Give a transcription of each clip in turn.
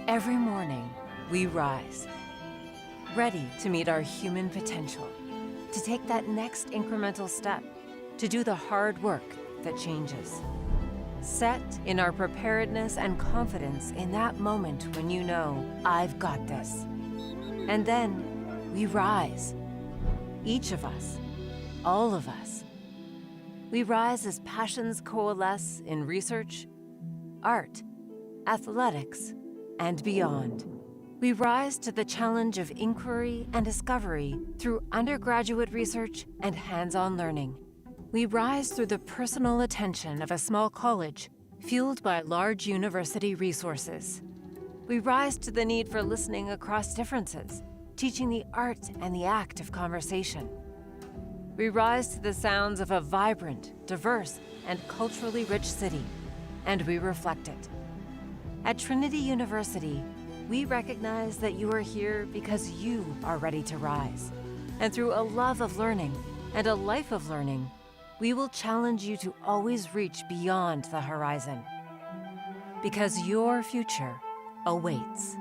Every morning, we rise, ready to meet our human potential, to take that next incremental step, to do the hard work that changes. Set in our preparedness and confidence in that moment when you know, I've got this. And then we rise. Each of us, all of us. We rise as passions coalesce in research, art, athletics, and beyond. We rise to the challenge of inquiry and discovery through undergraduate research and hands-on learning. We rise through the personal attention of a small college, fueled by large university resources. We rise to the need for listening across differences, teaching the art and the act of conversation. We rise to the sounds of a vibrant, diverse, and culturally rich city, and we reflect it. At Trinity University, we recognize that you are here because you are ready to rise. And through a love of learning and a life of learning, we will challenge you to always reach beyond the horizon. Because your future awaits.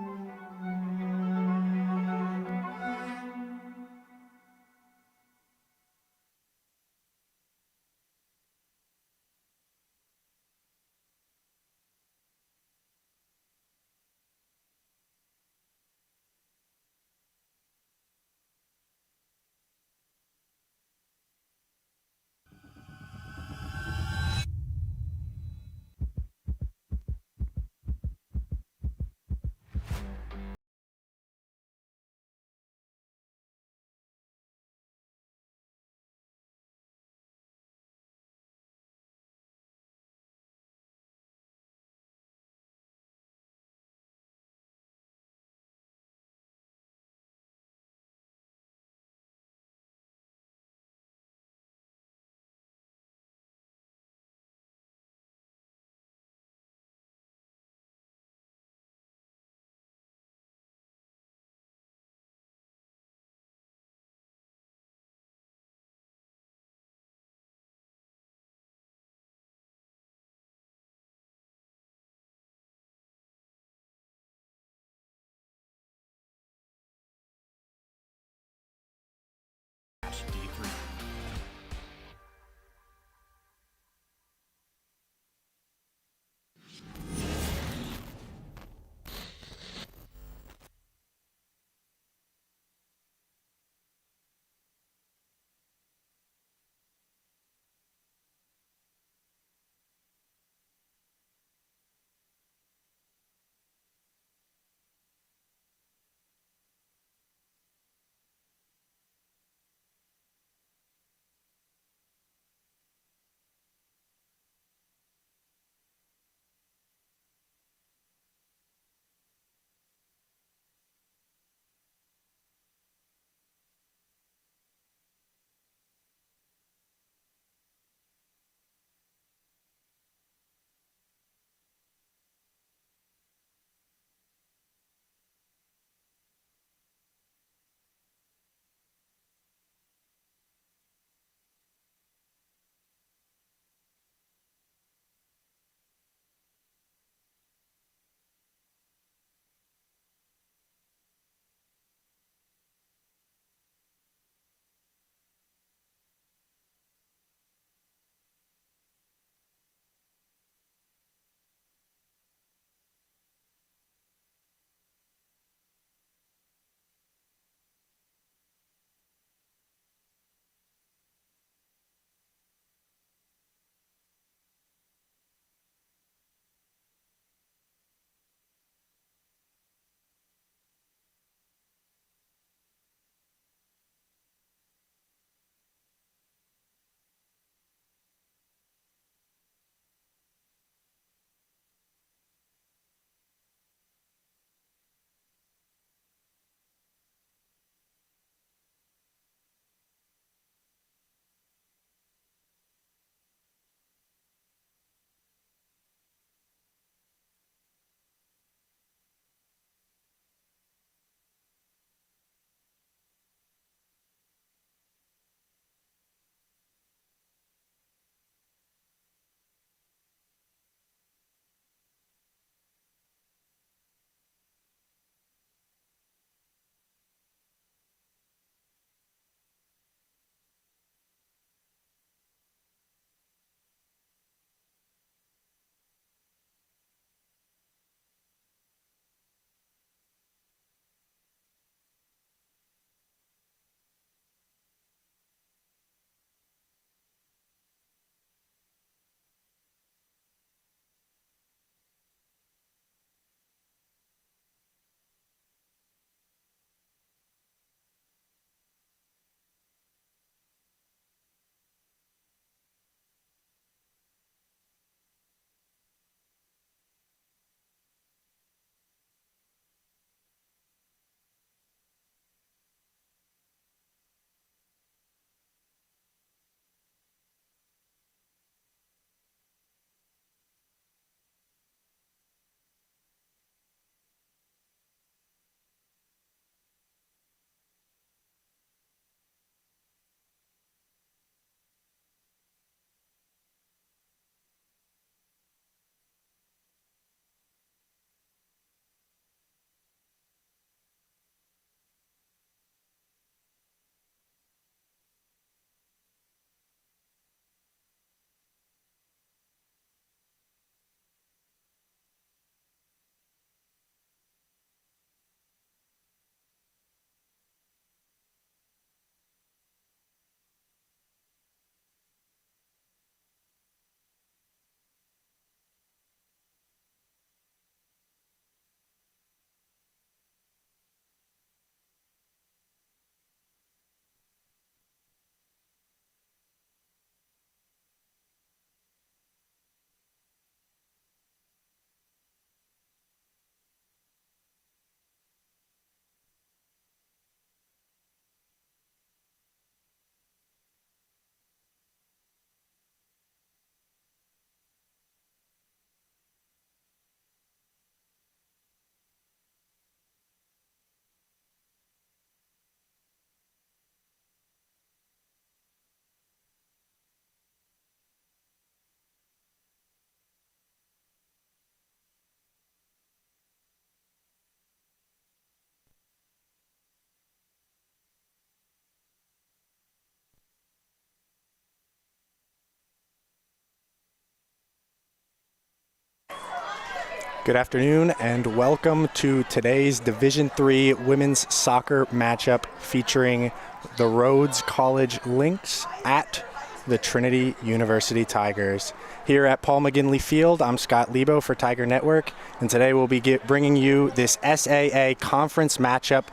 Good afternoon and welcome to today's Division III women's soccer matchup featuring the Rhodes College Lynx at the Trinity University Tigers. Here at Paul McGinley Field, I'm Scott Lebo for Tiger Network, and today we'll be bringing you this SAA conference matchup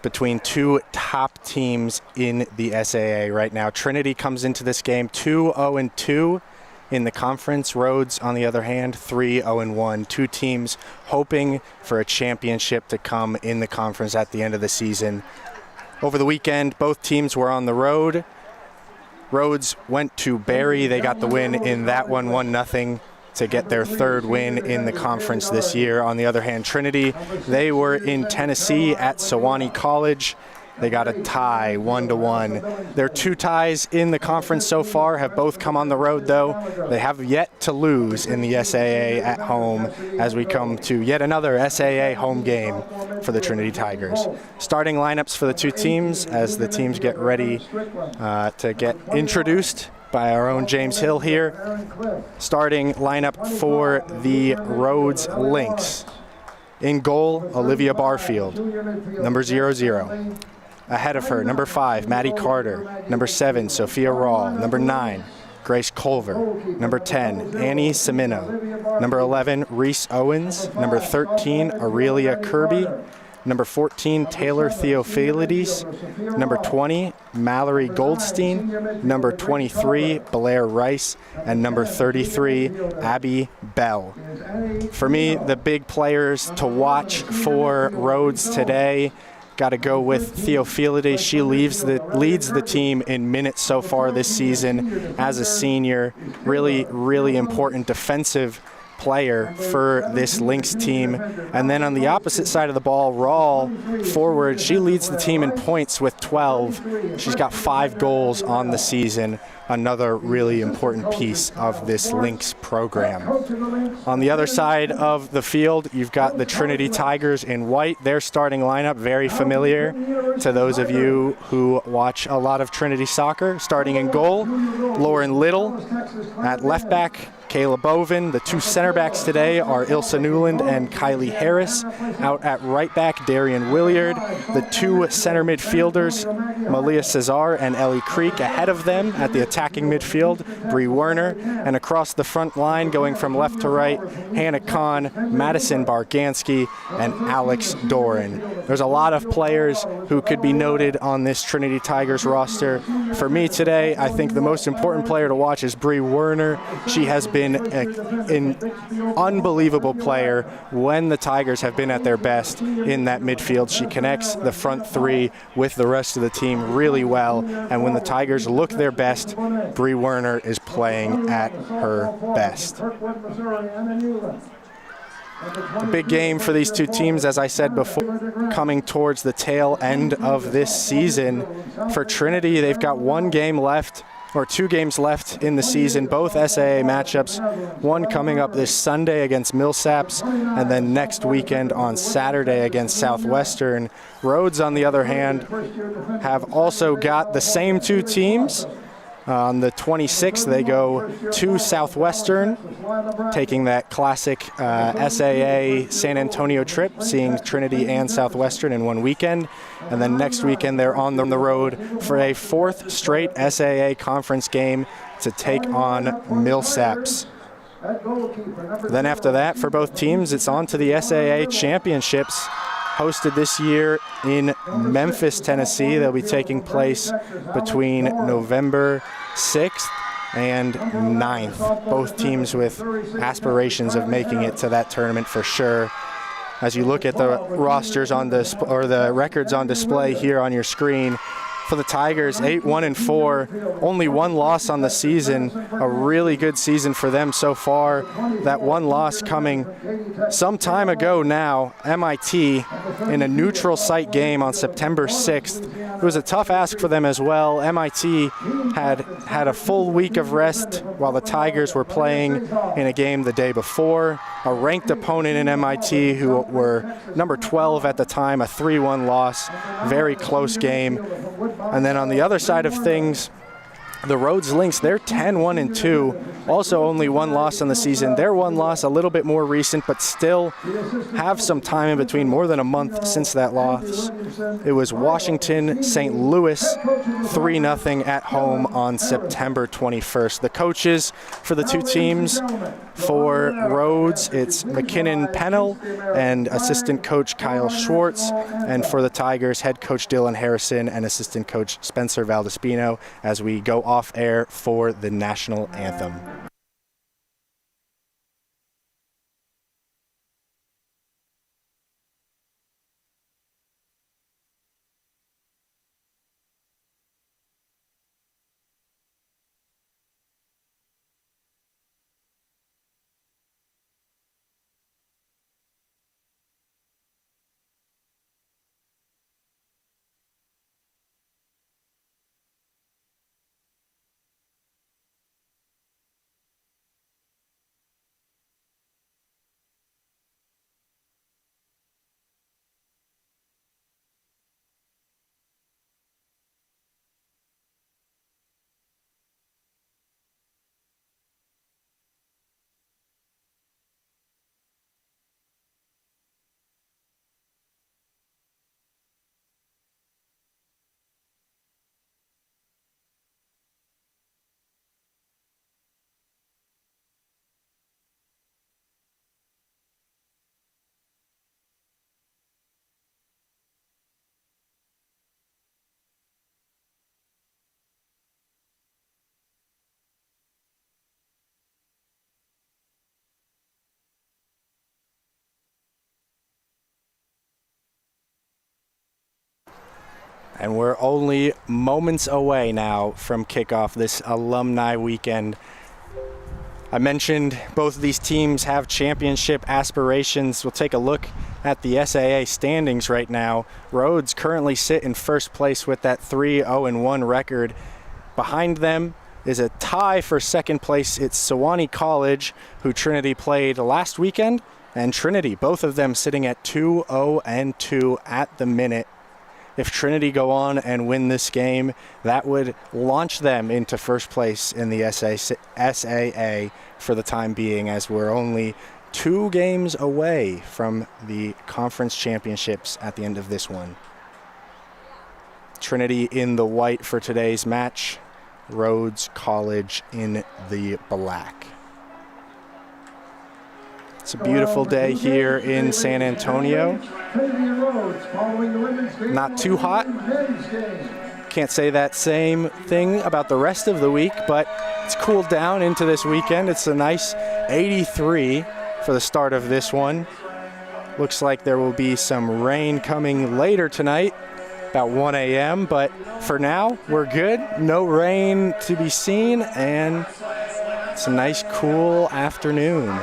between two top teams in the SAA right now. Trinity comes into this game 2-0-2 in the conference. Rhodes, on the other hand, 3-0-1. Two teams hoping for a championship to come in the conference at the end of the season. Over the weekend, both teams were on the road. Rhodes went to Barry. They got the win in that one, 1-0, to get their third win in the conference this year. On the other hand, Trinity, they were in Tennessee at Sewanee College. They got a tie, 1-1. Their two ties in the conference so far have both come on the road, though. They have yet to lose in the SAA at home as we come to yet another SAA home game for the Trinity Tigers. Starting lineups for the two teams as the teams get ready to get introduced by our own James Hill here. Starting lineup for the Rhodes Lynx. In goal, Olivia Barfield, number 00. Ahead of her, number 5, Maddie Carter. Number 7, Sophia Rawl. Number 9, Grace Culver. Number 10, Annie Semino. Number 11, Reese Owens. Number 13, Aurelia Kirby. Number 14, Taylor Theophilides. Number 20, Mallory Goldstein. Number 23, Blair Rice. And number 33, Abby Bell. For me, the big players to watch for Rhodes today, got to go with Theophilides. She leads the team in minutes so far this season as a senior. Really, really important defensive player for this Lynx team. And then on the opposite side of the ball, Rawl, forward, she leads the team in points with 12. She's got 5 goals on the season. Another really important piece of this Lynx program. On the other side of the field, you've got the Trinity Tigers in white. Their starting lineup, very familiar to those of you who watch a lot of Trinity soccer. Starting in goal, Lauren Little. At left back, Kayla Bovin. The two center backs today are Ilsa Newland and Kylie Harris. Out at right back, Darian Williard. The two center midfielders, Malia Cesar and Ellie Creek. Ahead of them at the attacking midfield, Bree Werner. And across the front line, going from left to right, Hannah Kahn, Madison Bargansky, and Alex Doran. There's a lot of players who could be noted on this Trinity Tigers roster. For me today, I think the most important player to watch is Bree Werner. She has been an unbelievable player when the Tigers have been at their best in that midfield. She connects the front three with the rest of the team really well, and when the Tigers look their best, Bree Werner is playing at her best. A big game for these two teams, as I said before, coming towards the tail end of this season. For Trinity, they've got 1 game left, or 2 games left in the season, both SAA matchups, one coming up this Sunday against Millsaps, and then next weekend on Saturday against Southwestern. Rhodes, on the other hand, have also got the same 2 teams. On the 26th, they go to Southwestern, taking that classic SAA San Antonio trip, seeing Trinity and Southwestern in one weekend. And then next weekend, they're on the road for a 4th straight SAA conference game to take on Millsaps. Then after that, for both teams, it's on to the SAA championships, hosted this year in Memphis, Tennessee. They'll be taking place between November 6th and 9th. Both teams with aspirations of making it to that tournament for sure. As you look at the rosters on or the records on display here on your screen, for the Tigers, 8-1-4, only 1 loss on the season. A really good season for them so far. That 1 loss coming some time ago now, MIT, in a neutral site game on September 6th. It was a tough ask for them as well. MIT had a full week of rest while the Tigers were playing in a game the day before. A ranked opponent in MIT who were number 12 at the time, a 3-1 loss, very close game. And then on the other side of things, the Rhodes Lynx, they're 10-1-2. Also only one loss on the season. Their one loss a little bit more recent, but still have some time in between, more than a month since that loss. It was Washington, St. Louis, 3-0 at home on September 21st. The coaches for the two teams, for Rhodes, it's McKinnon Pennell and assistant coach Kyle Schwartz. And for the Tigers, head coach Dylan Harrison and assistant coach Spencer Valdespino, as we go off air for the national anthem. And we're only moments away now from kickoff this alumni weekend. I mentioned both of these teams have championship aspirations. We'll take a look at the SAA standings right now. Rhodes currently sit in first place with that 3-0-1 record. Behind them is a tie for second place. It's Sewanee College, who Trinity played last weekend, and Trinity, both of them sitting at 2-0-2 at the minute. If Trinity go on and win this game, that would launch them into first place in the SAA for the time being, as we're only 2 games away from the conference championships at the end of this one. Trinity in the white for today's match, Rhodes College in the black. It's a beautiful day here in San Antonio. Not too hot. Can't say that same thing about the rest of the week, but it's cooled down into this weekend. It's a nice 83 for the start of this one. Looks like there will be some rain coming later tonight, about 1 a.m., but for now, we're good. No rain to be seen, and it's a nice, cool afternoon.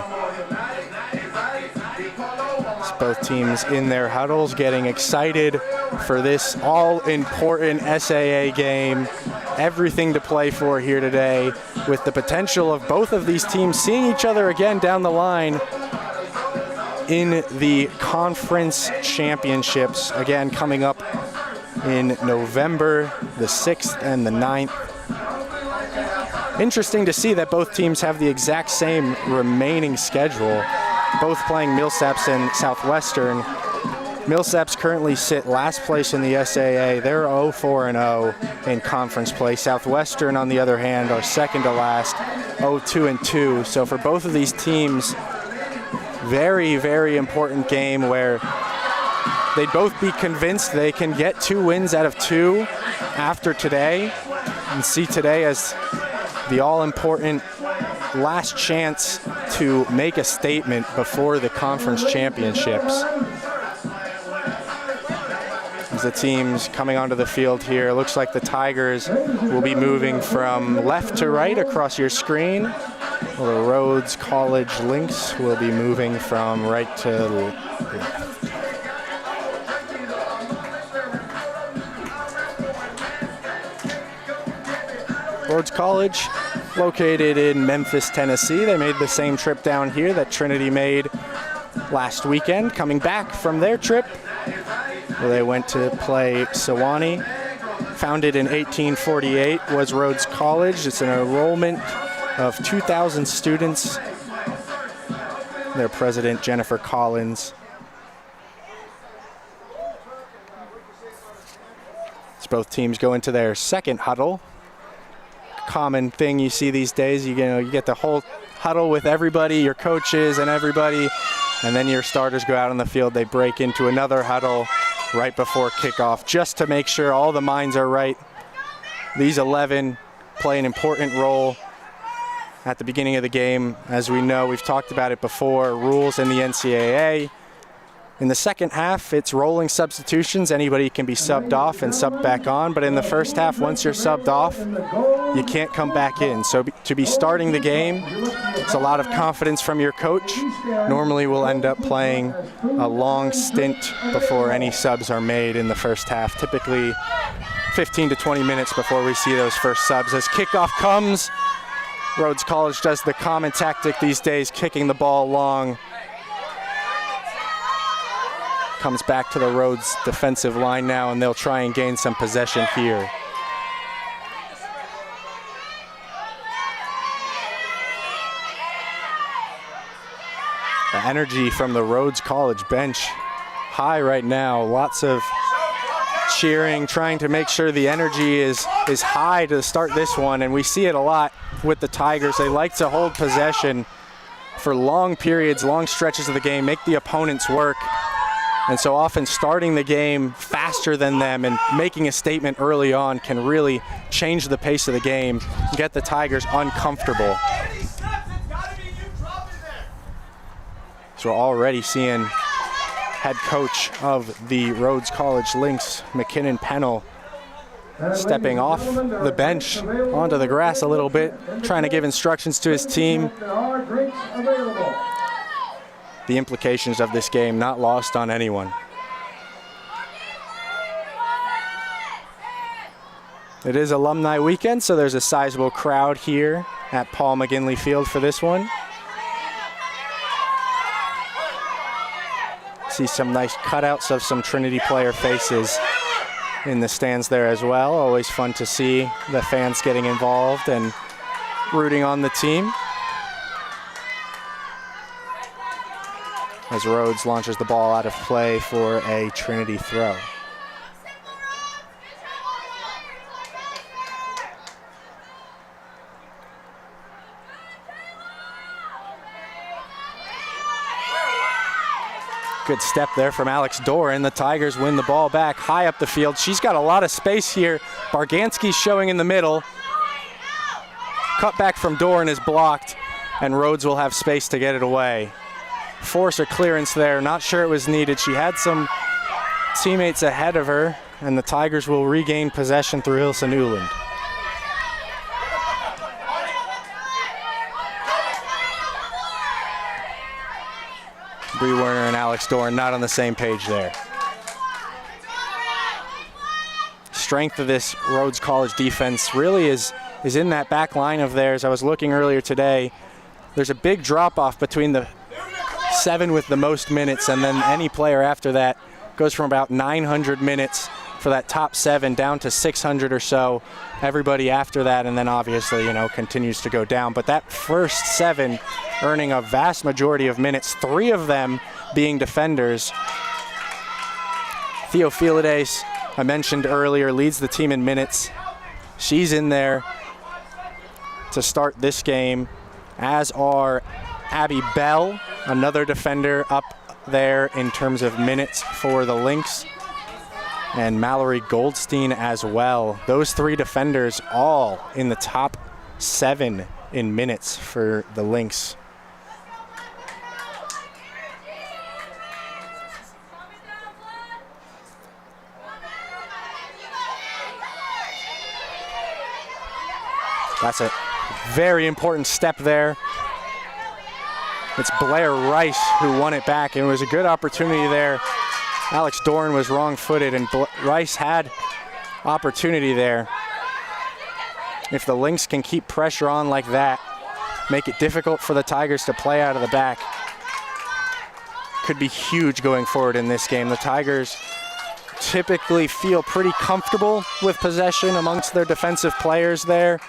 Both teams in their huddles getting excited for this all-important SAA game. Everything to play for here today, with the potential of both of these teams seeing each other again down the line in the conference championships, again coming up in November the 6th and the 9th. Interesting to see that both teams have the exact same remaining schedule, both playing Millsaps and Southwestern. Millsaps currently sit last place in the SAA. They're 0-4-0 in conference play. Southwestern, on the other hand, are second to last, 0-2-2. So for both of these teams, very, very important game where they'd both be convinced they can get 2 wins out of 2 after today, and see today as the all-important last chance to make a statement before the conference championships. As the teams coming onto the field here, looks like the Tigers will be moving from left to right across your screen. Well, the Rhodes College Lynx will be moving from right to left. Rhodes College, located in Memphis, Tennessee. They made the same trip down here that Trinity made last weekend. Coming back from their trip, where they went to play Sewanee founded in 1848, was Rhodes College. It's an enrollment of 2,000 students. Their president, Jennifer Collins. As both teams go into their second huddle. Common thing you see these days, you get the whole huddle with everybody, your coaches and everybody, and then your starters go out on the field. They break into another huddle right before kickoff just to make sure all the minds are right. These 11 play an important role at the beginning of the game. As we know, we've talked about it before, rules in the NCAA. In the second half, it's rolling substitutions. Anybody can be subbed off and subbed back on, but in the first half, once you're subbed off, you can't come back in. So to be starting the game, it's a lot of confidence from your coach. Normally we'll end up playing a long stint before any subs are made in the first half, typically 15 to 20 minutes before we see those first subs. As kickoff comes, Rhodes College does the common tactic these days, kicking the ball long. Comes back to the Rhodes defensive line now, and they'll try and gain some possession here. The energy from the Rhodes College bench high right now. Lots of cheering, trying to make sure the energy is high to start this one, and we see it a lot with the Tigers. They like to hold possession for long periods, long stretches of the game, make the opponents work. And so often starting the game faster than them and making a statement early on can really change the pace of the game, get the Tigers uncomfortable. So we're already seeing head coach of the Rhodes College Lynx, McKinnon Pennell, stepping off the bench onto the grass a little bit, trying to give instructions to his team. The implications of this game not lost on anyone. It is alumni weekend, so there's a sizable crowd here at Paul McGinley Field for this one. See some nice cutouts of some Trinity player faces in the stands there as well. Always fun to see the fans getting involved and rooting on the team. As Rhodes launches the ball out of play for a Trinity throw. Good step there from Alex Doran. The Tigers win the ball back high up the field. She's got a lot of space here. Barganski's showing in the middle. Cut back from Doran is blocked, and Rhodes will have space to get it away. Force a clearance there, not sure it was needed. She had some teammates ahead of her, and the Tigers will regain possession through Hilson Newland. Bree Werner and Alex Doran not on the same page there. Strength of this Rhodes College defense really is in that back line of theirs. I was looking earlier today. There's a big drop-off between the 7 with the most minutes, and then any player after that goes from about 900 minutes for that top 7 down to 600 or so. Everybody after that, and then obviously, continues to go down. But that first 7 earning a vast majority of minutes, 3 of them being defenders. Theophilides, I mentioned earlier, leads the team in minutes. She's in there to start this game, as are Abby Bell, another defender up there in terms of minutes for the Lynx, and Mallory Goldstein as well. Those 3 defenders all in the top 7 in minutes for the Lynx. That's a very important step there. It's Blair Rice who won it back, and it was a good opportunity there. Alex Doran was wrong-footed, and Rice had opportunity there. If the Lynx can keep pressure on like that, make it difficult for the Tigers to play out of the back, could be huge going forward in this game. The Tigers typically feel pretty comfortable with possession amongst their defensive players there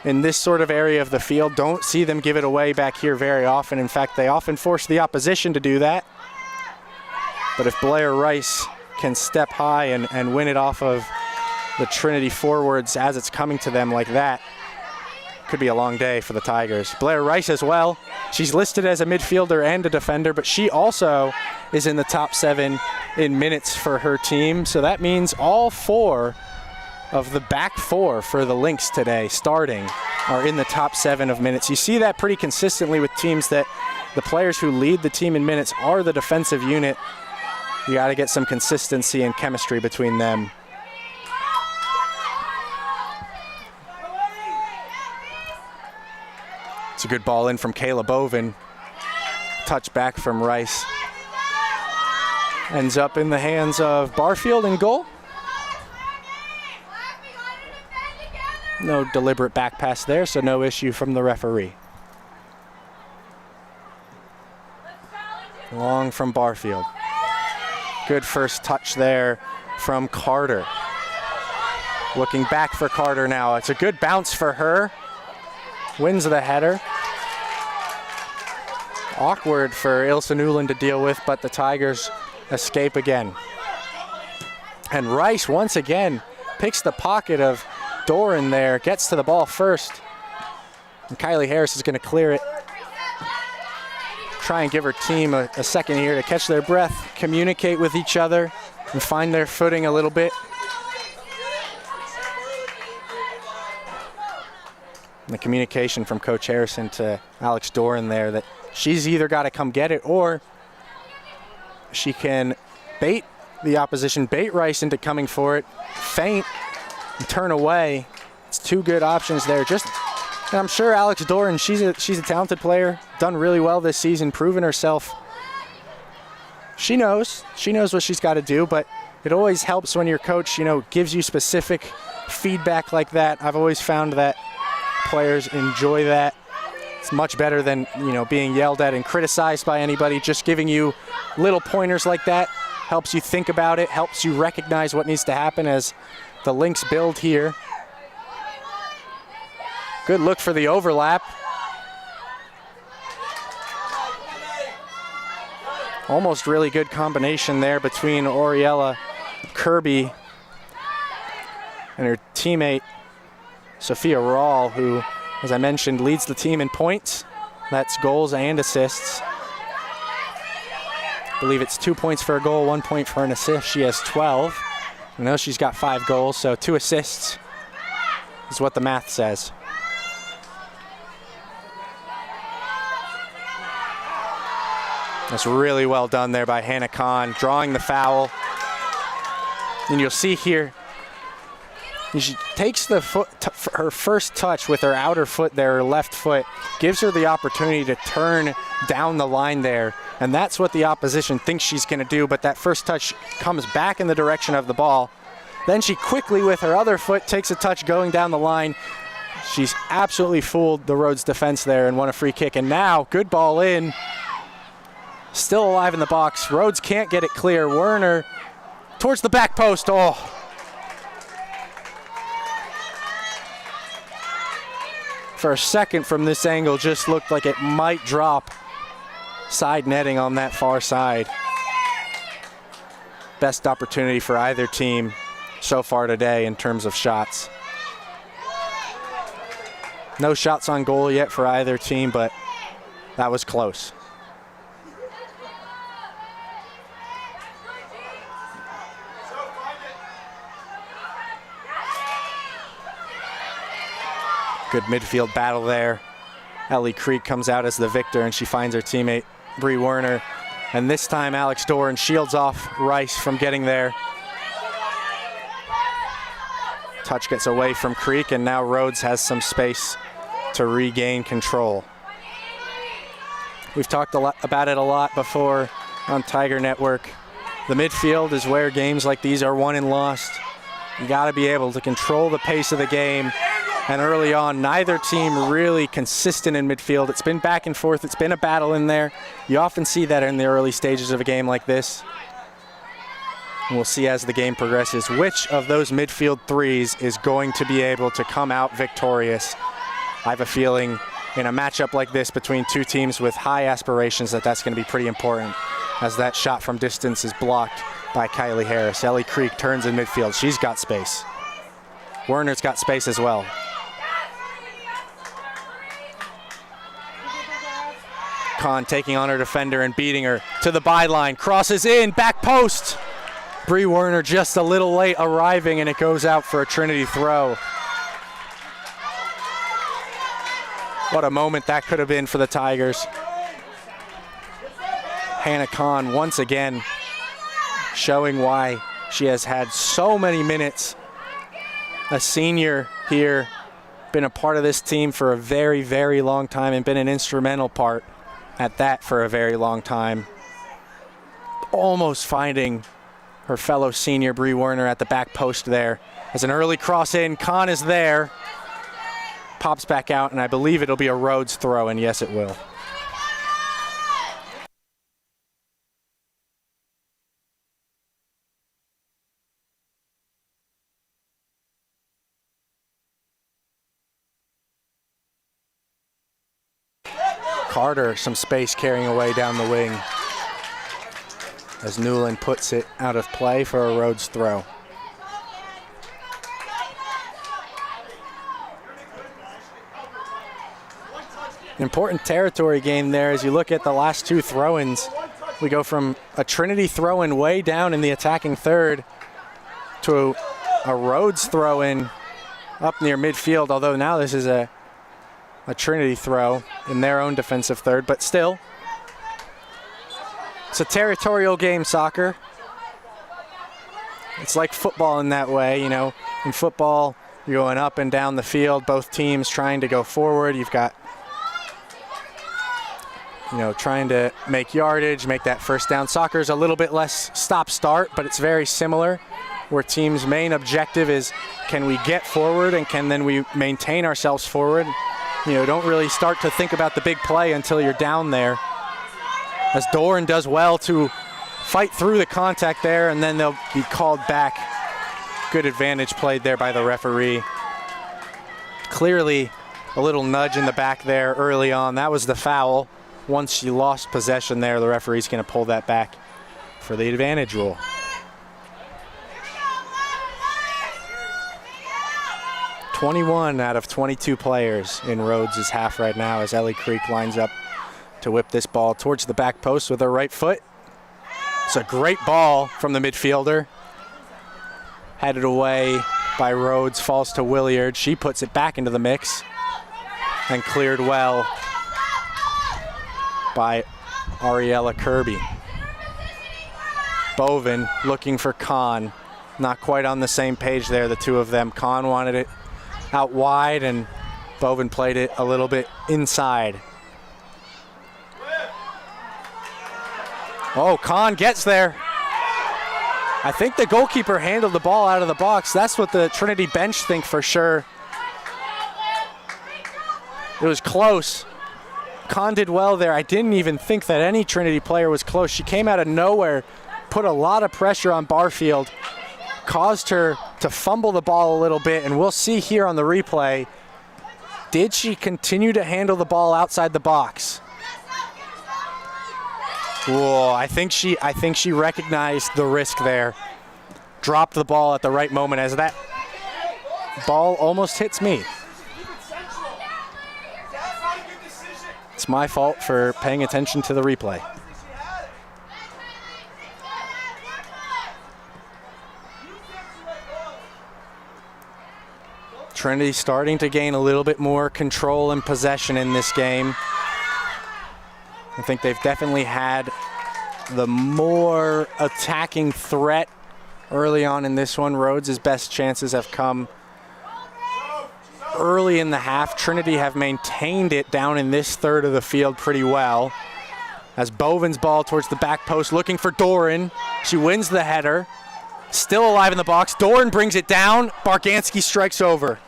in this sort of area of the field. Don't see them give it away back here very often. In fact, they often force the opposition to do that. But if Blair Rice can step high and win it off of the Trinity forwards as it's coming to them like that, could be a long day for the Tigers. Blair Rice as well. She's listed as a midfielder and a defender, but she also is in the top 7 in minutes for her team. So that means all 4 of the back 4 for the Lynx today starting are in the top 7 of minutes. You see that pretty consistently with teams that the players who lead the team in minutes are the defensive unit. You got to get some consistency and chemistry between them. It's a good ball in from Kayla Bovin. Touch back from Rice. Ends up in the hands of Barfield in goal. No deliberate back pass there, so no issue from the referee. Long from Barfield. Good first touch there from Carter. Looking back for Carter now. It's a good bounce for her. Wins the header. Awkward for Ilse Newland to deal with, but the Tigers escape again. And Rice once again picks the pocket of Doran there, gets to the ball first. And Kylie Harris is going to clear it. Try and give her team a second here to catch their breath, communicate with each other, and find their footing a little bit. And the communication from Coach Harrison to Alex Doran there that she's either got to come get it or she can bait the opposition, bait Rice into coming for it, feint, and turn away. It's 2 good options there. And I'm sure Alex Doran, she's a talented player, done really well this season, proven herself. She knows what she's got to do, but it always helps when your coach, gives you specific feedback like that. I've always found that players enjoy that. It's much better than, being yelled at and criticized by anybody. Just giving you little pointers like that helps you think about it, helps you recognize what needs to happen as the Lynx build here. Good look for the overlap. Almost really good combination there between Oriella Kirby and her teammate Sophia Rawl, who, as I mentioned, leads the team in points. That's goals and assists. I believe it's 2 points for a goal, 1 point for an assist. She has 12. I know she's got 5 goals, so 2 assists is what the math says. That's really well done there by Hannah Kahn, drawing the foul. And you'll see here, she takes the her first touch with her outer foot there, her left foot, gives her the opportunity to turn down the line there. And that's what the opposition thinks she's going to do, but that first touch comes back in the direction of the ball. Then she quickly, with her other foot, takes a touch going down the line. She's absolutely fooled the Rhodes defense there and won a free kick. And now, good ball in. Still alive in the box. Rhodes can't get it clear. Werner towards the back post. Oh. For a second from this angle, just looked like it might drop. Side netting on that far side. Best opportunity for either team so far today in terms of shots. No shots on goal yet for either team, but that was close. Good midfield battle there. Ellie Creek comes out as the victor, and she finds her teammate, Bree Werner. And this time, Alex Doran shields off Rice from getting there. Touch gets away from Creek, and now Rhodes has some space to regain control. We've talked about it a lot before on Tiger Network. The midfield is where games like these are won and lost. You got to be able to control the pace of the game. And early on, neither team really consistent in midfield. It's been back and forth. It's been a battle in there. You often see that in the early stages of a game like this. We'll see as the game progresses which of those midfield threes is going to be able to come out victorious. I have a feeling in a matchup like this between two teams with high aspirations that's going to be pretty important, as that shot from distance is blocked by Kylie Harris. Ellie Creek turns in midfield. She's got space. Werner's got space as well. Kahn taking on her defender and beating her to the byline. Crosses in, back post. Bree Werner just a little late arriving, and it goes out for a Trinity throw. What a moment that could have been for the Tigers. Hannah Kahn once again showing why she has had so many minutes. A senior here, been a part of this team for a very, very long time and been an instrumental part at that for a very long time. Almost finding her fellow senior Bree Werner at the back post there. As an early cross in, Kahn is there. Pops back out, and I believe it'll be a Rhodes throw, and yes, it will. Carter, some space carrying away down the wing, as Newland puts it out of play for a Rhodes throw. Important territory game there as you look at the last two throw-ins. We go from a Trinity throw-in way down in the attacking third to a Rhodes throw-in up near midfield, although now this is a Trinity throw in their own defensive third, but still, it's a territorial game, soccer. It's like football in that way, you know. In football, you're going up and down the field, both teams trying to go forward. You've got, you know, trying to make yardage, make that first down. Soccer's a little bit less stop-start, but it's very similar, where teams' main objective is, can we get forward and can then we maintain ourselves forward? You know, don't really start to think about the big play until you're down there. As Doran does well to fight through the contact there, and then they'll be called back. Good advantage played there by the referee. Clearly a little nudge in the back there early on. That was the foul. Once she lost possession there, the referee's going to pull that back for the advantage rule. "21 out of 22 players in Rhodes' half right now as Ellie Creek lines up to whip this ball towards the back post with her right foot. It's a great ball from the midfielder. Headed away by Rhodes, falls to Williard. She puts it back into the mix and cleared well by Ariella Kirby. Bovin looking for Kahn. Not quite on the same page there, the two of them. Kahn wanted it out wide, and Bovin played it a little bit inside. Oh, Kahn gets there. I think the goalkeeper handled the ball out of the box. That's what the Trinity bench think for sure. It was close. Kahn did well there. I didn't even think that any Trinity player was close. She came out of nowhere, put a lot of pressure on Barfield, caused her to fumble the ball a little bit, and we'll see here on the replay, did she continue to handle the ball outside the box? Whoa, I think she recognized the risk there. Dropped the ball at the right moment as that ball almost hits me. It's my fault for paying attention to the replay. Trinity starting to gain a little bit more control and possession in this game. I think they've definitely had the more attacking threat early on in this one. Rhodes' best chances have come early in the half. Trinity have maintained it down in this third of the field pretty well. As Bovin's ball towards the back post, looking for Doran. She wins the header. Still alive in the box. Doran brings it down. Barganski strikes over.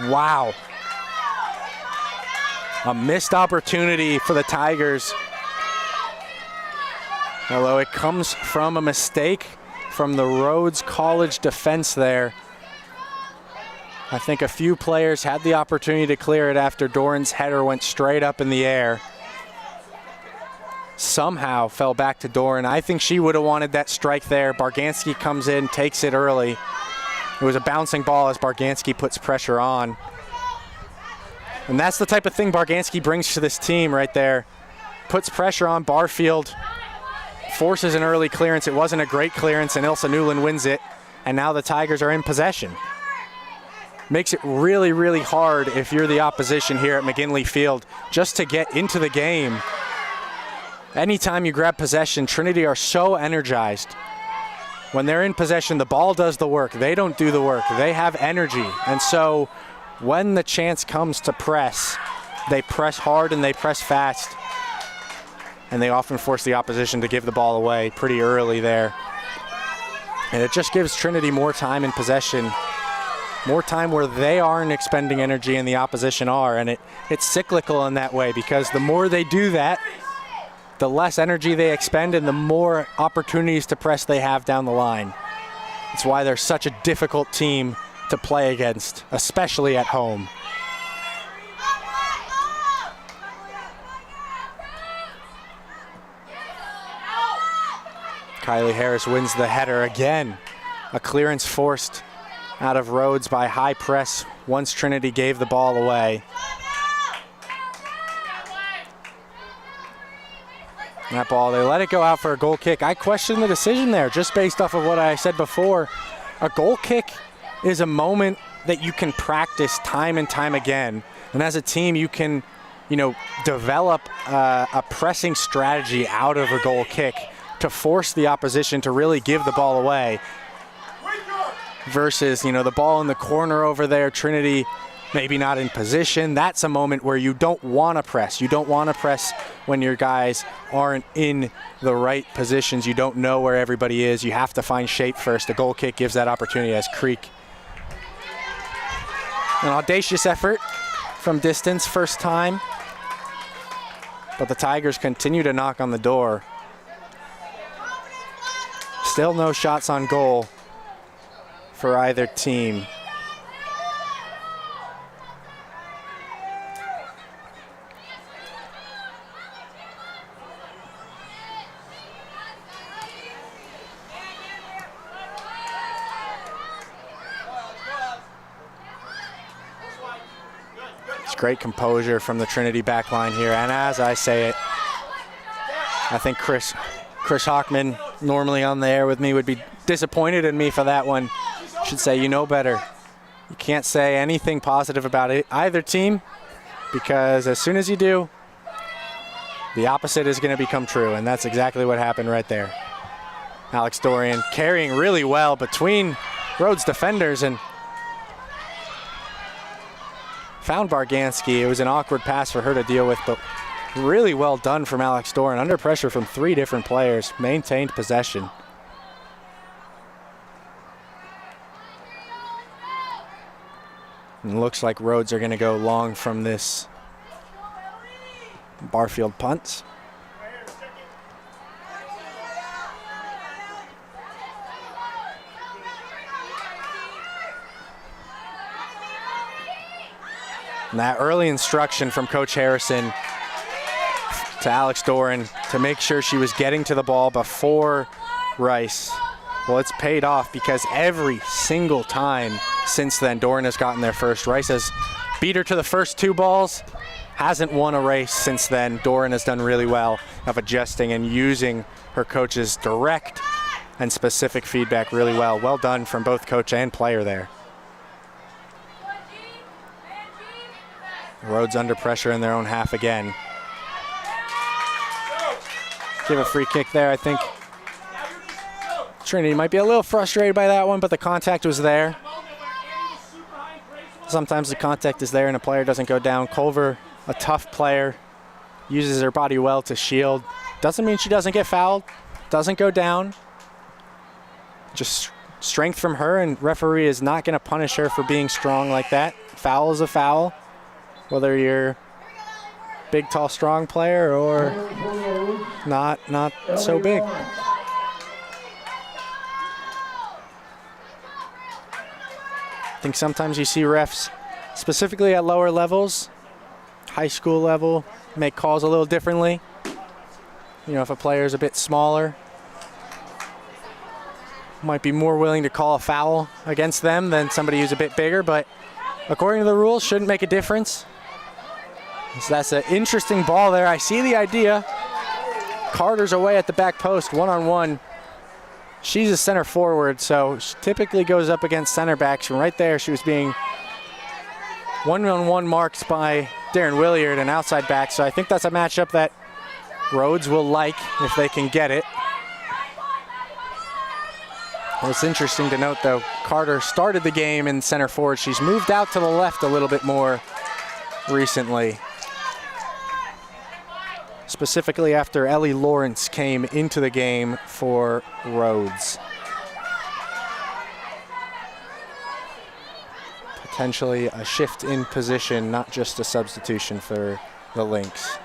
Wow. A missed opportunity for the Tigers. Although it comes from a mistake from the Rhodes College defense there. I think a few players had the opportunity to clear it after Doran's header went straight up in the air. Somehow fell back to Doran. I think she would have wanted that strike there. Barganski comes in, takes it early. It was a bouncing ball as Barganski puts pressure on. And that's the type of thing Barganski brings to this team right there. Puts pressure on Barfield, forces an early clearance. It wasn't a great clearance, and Ilsa Newland wins it. And now the Tigers are in possession. Makes it really, really hard if you're the opposition here at McGinley Field just to get into the game. Anytime you grab possession, Trinity are so energized. When they're in possession, the ball does the work. They don't do the work. They have energy. And so when the chance comes to press, they press hard and they press fast. And they often force the opposition to give the ball away pretty early there. And it just gives Trinity more time in possession, more time where they aren't expending energy and the opposition are. And it's cyclical in that way, because the more they do that, the less energy they expend and the more opportunities to press they have down the line. It's why they're such a difficult team to play against, especially at home. Kylie Harris wins the header again. A clearance forced out of Rhodes by high press once Trinity gave the ball away. That ball, they let it go out for a goal kick. I question the decision there just based off of what I said before. A goal kick is a moment that you can practice time and time again. And as a team, you can, develop a pressing strategy out of a goal kick to force the opposition to really give the ball away. Versus, the ball in the corner over there, Trinity maybe not in position. That's a moment where you don't want to press. You don't want to press when your guys aren't in the right positions. You don't know where everybody is. You have to find shape first. A goal kick gives that opportunity as Creek. An audacious effort from distance, first time. But the Tigers continue to knock on the door. Still no shots on goal for either team. Great composure from the Trinity back line here, and as I say it, I think Chris Hockman, normally on the air with me, would be disappointed in me for that one. Should say, you know better. You can't say anything positive about either team, because as soon as you do, the opposite is going to become true, and that's exactly what happened right there. Alex Dorian carrying really well between Rhodes defenders and found Barganski. It was an awkward pass for her to deal with, but really well done from Alex Doran. Under pressure from 3 different players, maintained possession. And looks like Rhodes are going to go long from this Barfield punt. And that early instruction from Coach Harrison to Alex Doran to make sure she was getting to the ball before Rice, well, it's paid off, because every single time since then Doran has gotten there first. Rice has beat her to the first 2 balls, hasn't won a race since then. Doran has done really well of adjusting and using her coach's direct and specific feedback really well. Well done from both coach and player there. Rhodes under pressure in their own half again. Give a free kick there, I think. Trinity might be a little frustrated by that one, but the contact was there. Sometimes the contact is there and a player doesn't go down. Culver, a tough player, uses her body well to shield. Doesn't mean she doesn't get fouled, doesn't go down. Just strength from her, and referee is not going to punish her for being strong like that. Foul is a foul, whether you're big, tall, strong player or not so big. I think sometimes you see refs, specifically at lower levels, high school level, make calls a little differently. You know, if a player is a bit smaller, might be more willing to call a foul against them than somebody who's a bit bigger, but according to the rules, shouldn't make a difference. So that's an interesting ball there. I see the idea. Carter's away at the back post, one-on-one. She's a center forward, so she typically goes up against center backs. And right there, she was being one-on-one marked by Darren Williard, an outside back. So I think that's a matchup that Rhodes will like if they can get it. Well, it's interesting to note, though, Carter started the game in center forward. She's moved out to the left a little bit more recently, specifically after Ellie Lawrence came into the game for Rhodes. Potentially a shift in position, not just a substitution for the Lynx.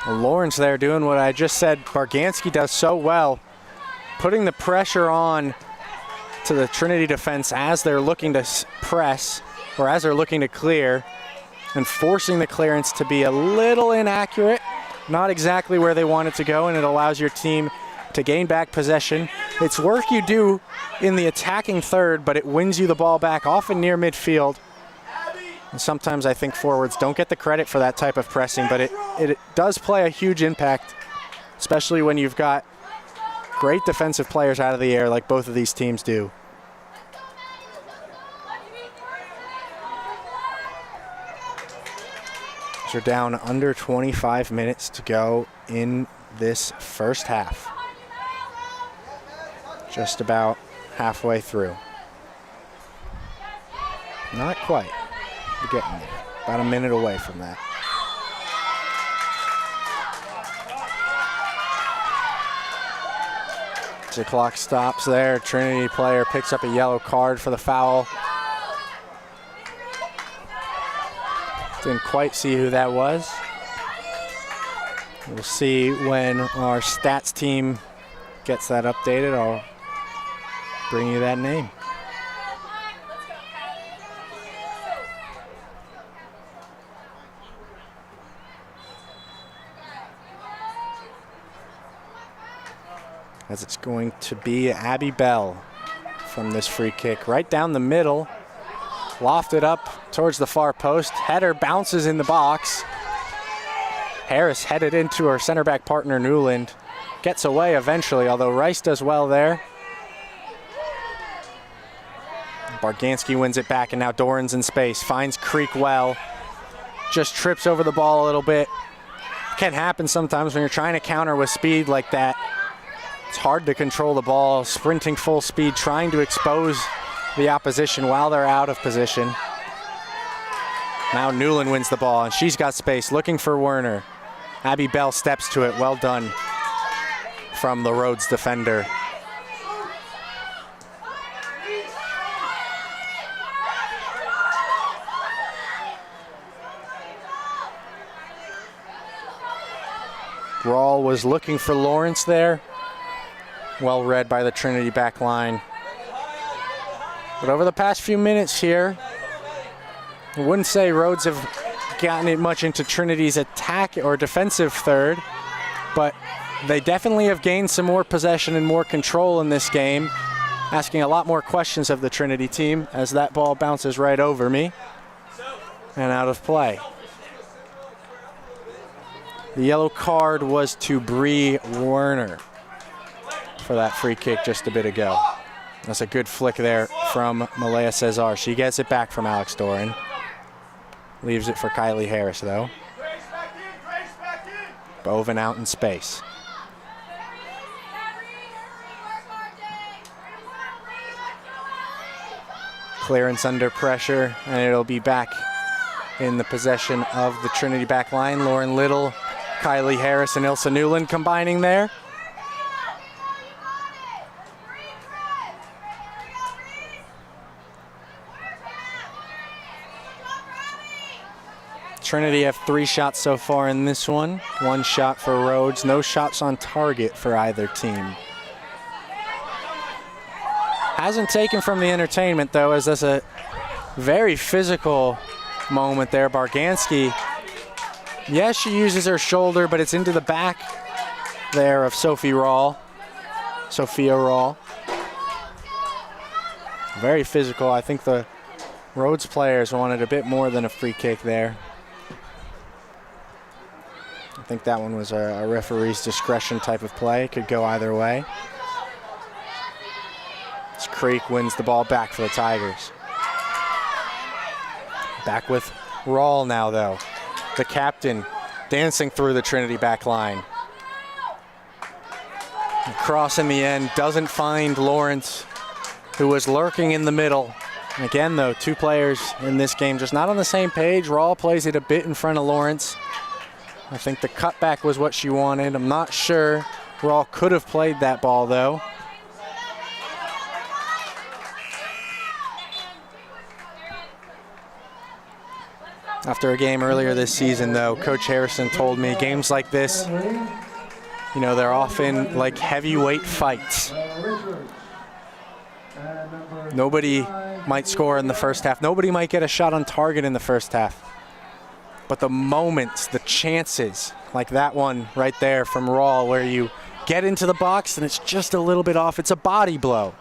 Lawrence there doing what I just said Barganski does so well, putting the pressure on to the Trinity defense as they're looking to press, or as they're looking to clear, and forcing the clearance to be a little inaccurate, not exactly where they want it to go, and it allows your team to gain back possession. It's work you do in the attacking third, but it wins you the ball back, often near midfield. And sometimes I think forwards don't get the credit for that type of pressing, but it does play a huge impact, especially when you've got great defensive players out of the air like both of these teams do. So we're down under 25 minutes to go in this first half. Just about halfway through. Not quite. We're getting there. About a minute away from that. The clock stops there. Trinity player picks up a yellow card for the foul. Didn't quite see who that was. We'll see when our stats team gets that updated. I'll bring you that name. As it's going to be Abby Bell from this free kick. Right down the middle, lofted up towards the far post. Header bounces in the box. Harris headed into her center back partner Newland. Gets away eventually, although Rice does well there. Barganski wins it back, and now Doran's in space. Finds Creek well. Just trips over the ball a little bit. Can happen sometimes when you're trying to counter with speed like that. It's hard to control the ball, sprinting full speed, trying to expose the opposition while they're out of position. Now Newland wins the ball, and she's got space, looking for Werner. Abby Bell steps to it. Well done from the Rhodes defender. Rawl was looking for Lawrence there. Well read by the Trinity back line. But over the past few minutes here, I wouldn't say Rhodes have gotten it much into Trinity's attack or defensive third, but they definitely have gained some more possession and more control in this game, asking a lot more questions of the Trinity team as that ball bounces right over me and out of play. The yellow card was to Bree Werner for that free kick just a bit ago. That's a good flick there from Malaya Cesar. She gets it back from Alex Doran. Leaves it for Kylie Harris, though. Boven out in space. Clearance under pressure, and it'll be back in the possession of the Trinity back line. Lauren Little, Kylie Harris, and Ilsa Newland combining there. Trinity have 3 shots so far in this one. 1 shot for Rhodes. No shots on target for either team. Hasn't taken from the entertainment though, as that's a very physical moment there. Barganski, yes, she uses her shoulder, but it's into the back there of Sophia Rawl. Very physical. I think the Rhodes players wanted a bit more than a free kick there. I think that one was a referee's discretion type of play. Could go either way. As Creek wins the ball back for the Tigers. Back with Rawl now, though. The captain dancing through the Trinity back line. Cross in the end, doesn't find Lawrence, who was lurking in the middle. And again, though, 2 players in this game just not on the same page. Rawl plays it a bit in front of Lawrence. I think the cutback was what she wanted. I'm not sure Rawl could have played that ball, though. After a game earlier this season, though, Coach Harrison told me games like this, you know, they're often like heavyweight fights. Nobody might score in the first half. Nobody might get a shot on target in the first half. But the moments, the chances, like that one right there from Rawl, where you get into the box and it's just a little bit off, it's a body blow.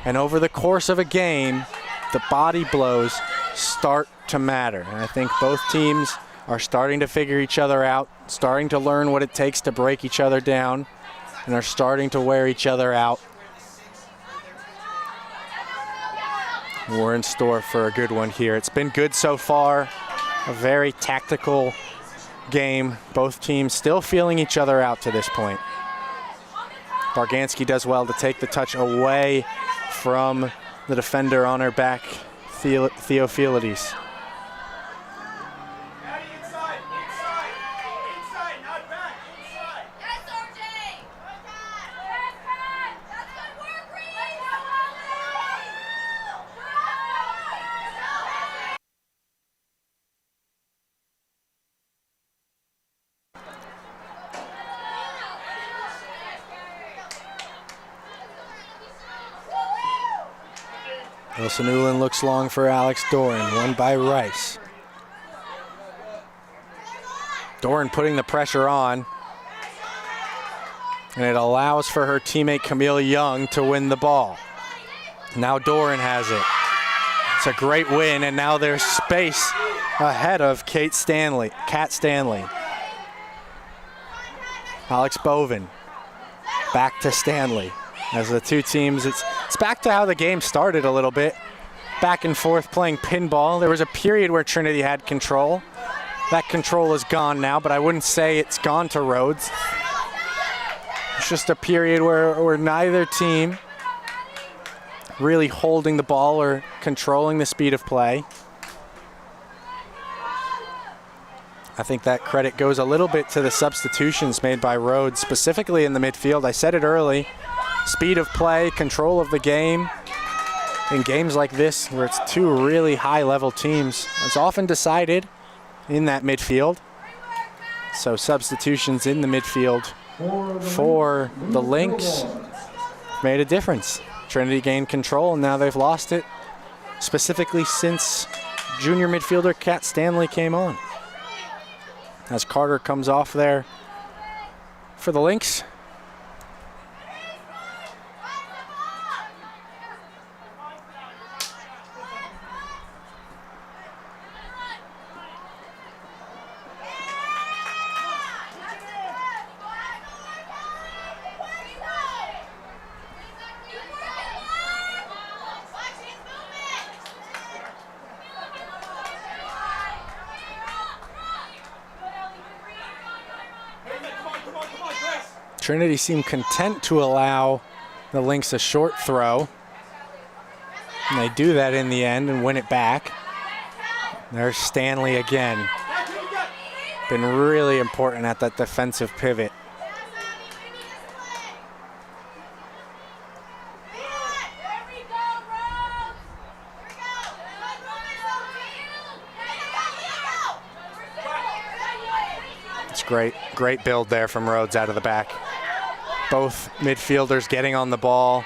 And over the course of a game, the body blows start to matter. And I think both teams are starting to figure each other out, starting to learn what it takes to break each other down, and are starting to wear each other out. We're in store for a good one here. It's been good so far. A very tactical game. Both teams still feeling each other out to this point. Barganski does well to take the touch away from the defender on her back, Theophilides. Wilson Newland looks long for Alex Doran, won by Rice. Doran putting the pressure on, and it allows for her teammate Camille Young to win the ball. Now Doran has it. It's a great win, and now there's space ahead of Kat Stanley. Alex Bovin back to Stanley. As the 2 teams, it's back to how the game started a little bit. Back and forth playing pinball. There was a period where Trinity had control. That control is gone now, but I wouldn't say it's gone to Rhodes. It's just a period where neither team really holding the ball or controlling the speed of play. I think that credit goes a little bit to the substitutions made by Rhodes, specifically in the midfield. I said it early. Speed of play, control of the game. In games like this, where it's 2 really high-level teams, it's often decided in that midfield. So substitutions in the midfield for the Lynx made a difference. Trinity gained control, and now they've lost it, specifically since junior midfielder Kat Stanley came on. As Carter comes off there for the Lynx. Trinity seemed content to allow the Lynx a short throw. And they do that in the end and win it back. There's Stanley again. Been really important at that defensive pivot. It's great build there from Rhodes out of the back. Both midfielders getting on the ball,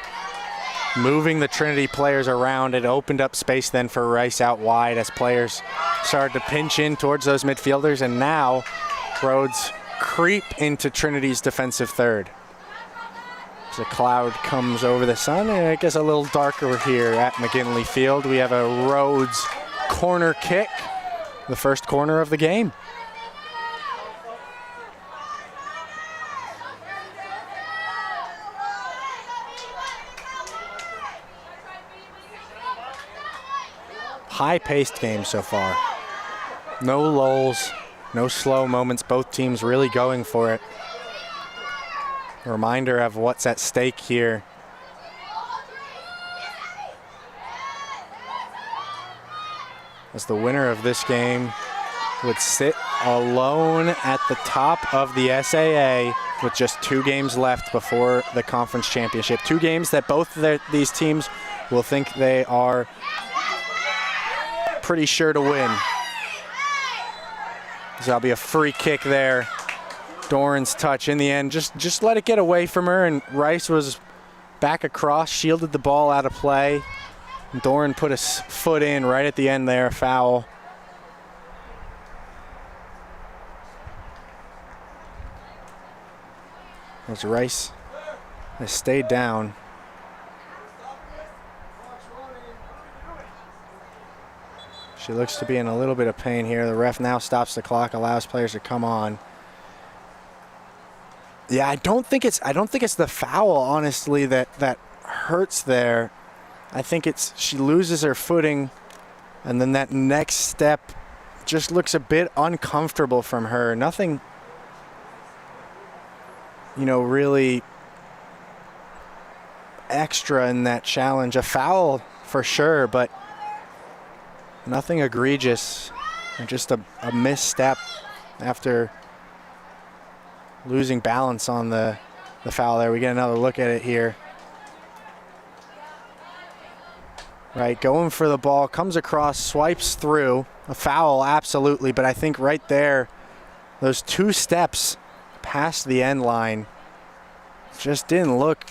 moving the Trinity players around. It opened up space then for Rice out wide as players started to pinch in towards those midfielders, and now Rhodes creep into Trinity's defensive third. As a cloud comes over the sun, and it gets a little darker here at McGinley Field. We have a Rhodes corner kick, the first corner of the game. High-paced game so far. No lulls, no slow moments. Both teams really going for it. A reminder of what's at stake here. As the winner of this game would sit alone at the top of the SAA with just 2 games left before the conference championship. 2 games that both these teams will think they are pretty sure to win. So that'll be a free kick there. Doran's touch in the end. Just let it get away from her, and Rice was back across, shielded the ball out of play. Doran put his foot in right at the end there, foul. As Rice has stayed down. She looks to be in a little bit of pain here. The ref now stops the clock, allows players to come on. Yeah, I don't think it's the foul, honestly, that hurts there. I think it's she loses her footing, and then that next step just looks a bit uncomfortable from her. Nothing, really extra in that challenge. A foul for sure, but nothing egregious. Just a misstep after losing balance on the foul there. We get another look at it here. Right, going for the ball, comes across, swipes through. A foul, absolutely, but I think right there, those 2 steps past the end line just didn't look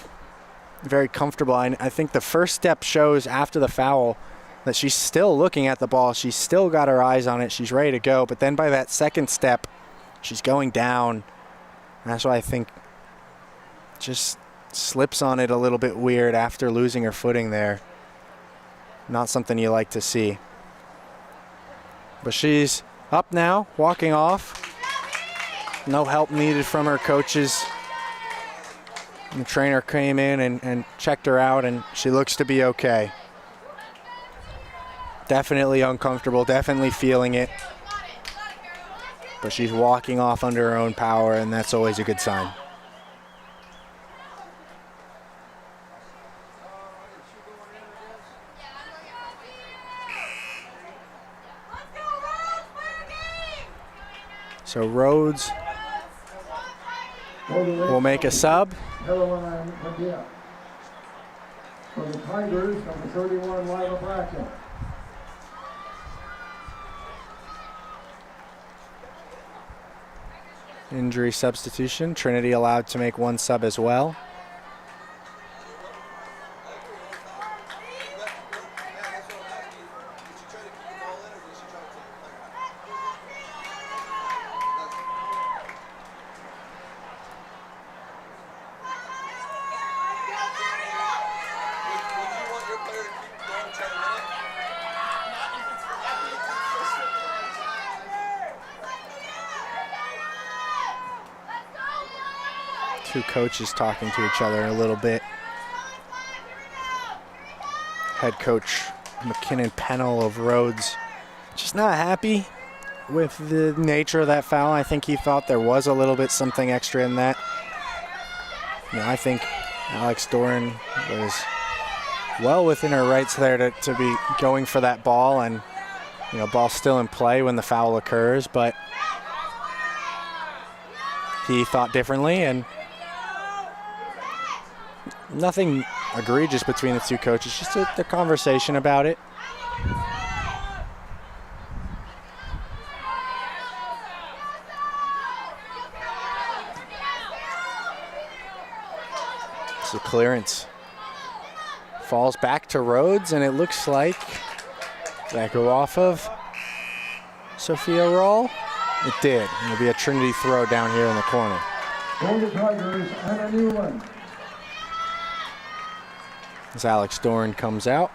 very comfortable. I think the first step shows after the foul that she's still looking at the ball. She's still got her eyes on it. She's ready to go. But then by that second step, she's going down. And that's why I think just slips on it a little bit weird after losing her footing there. Not something you like to see. But she's up now, walking off. No help needed from her coaches. And the trainer came in and checked her out, and she looks to be okay. Definitely uncomfortable, definitely feeling it. But she's walking off under her own power, and that's always a good sign. So Rhodes will make a sub. For the Tigers, number 31, Lila Brackett. Injury substitution. Trinity allowed to make 1 sub as well. Two coaches talking to each other a little bit. Head coach McKinnon Pennell of Rhodes just not happy with the nature of that foul. I think he thought there was a little bit something extra in that. I think Alex Doran was well within her rights there to be going for that ball, and You know, ball's still in play when the foul occurs, but he thought differently, and nothing egregious between the two coaches, just a conversation about it. It's a clearance. Falls back to Rhodes, and it looks like that go off of Sophia Roll. It did. It'll be a Trinity throw down here in the corner. For the Tigers, Anna Newland. As Alex Dorn comes out.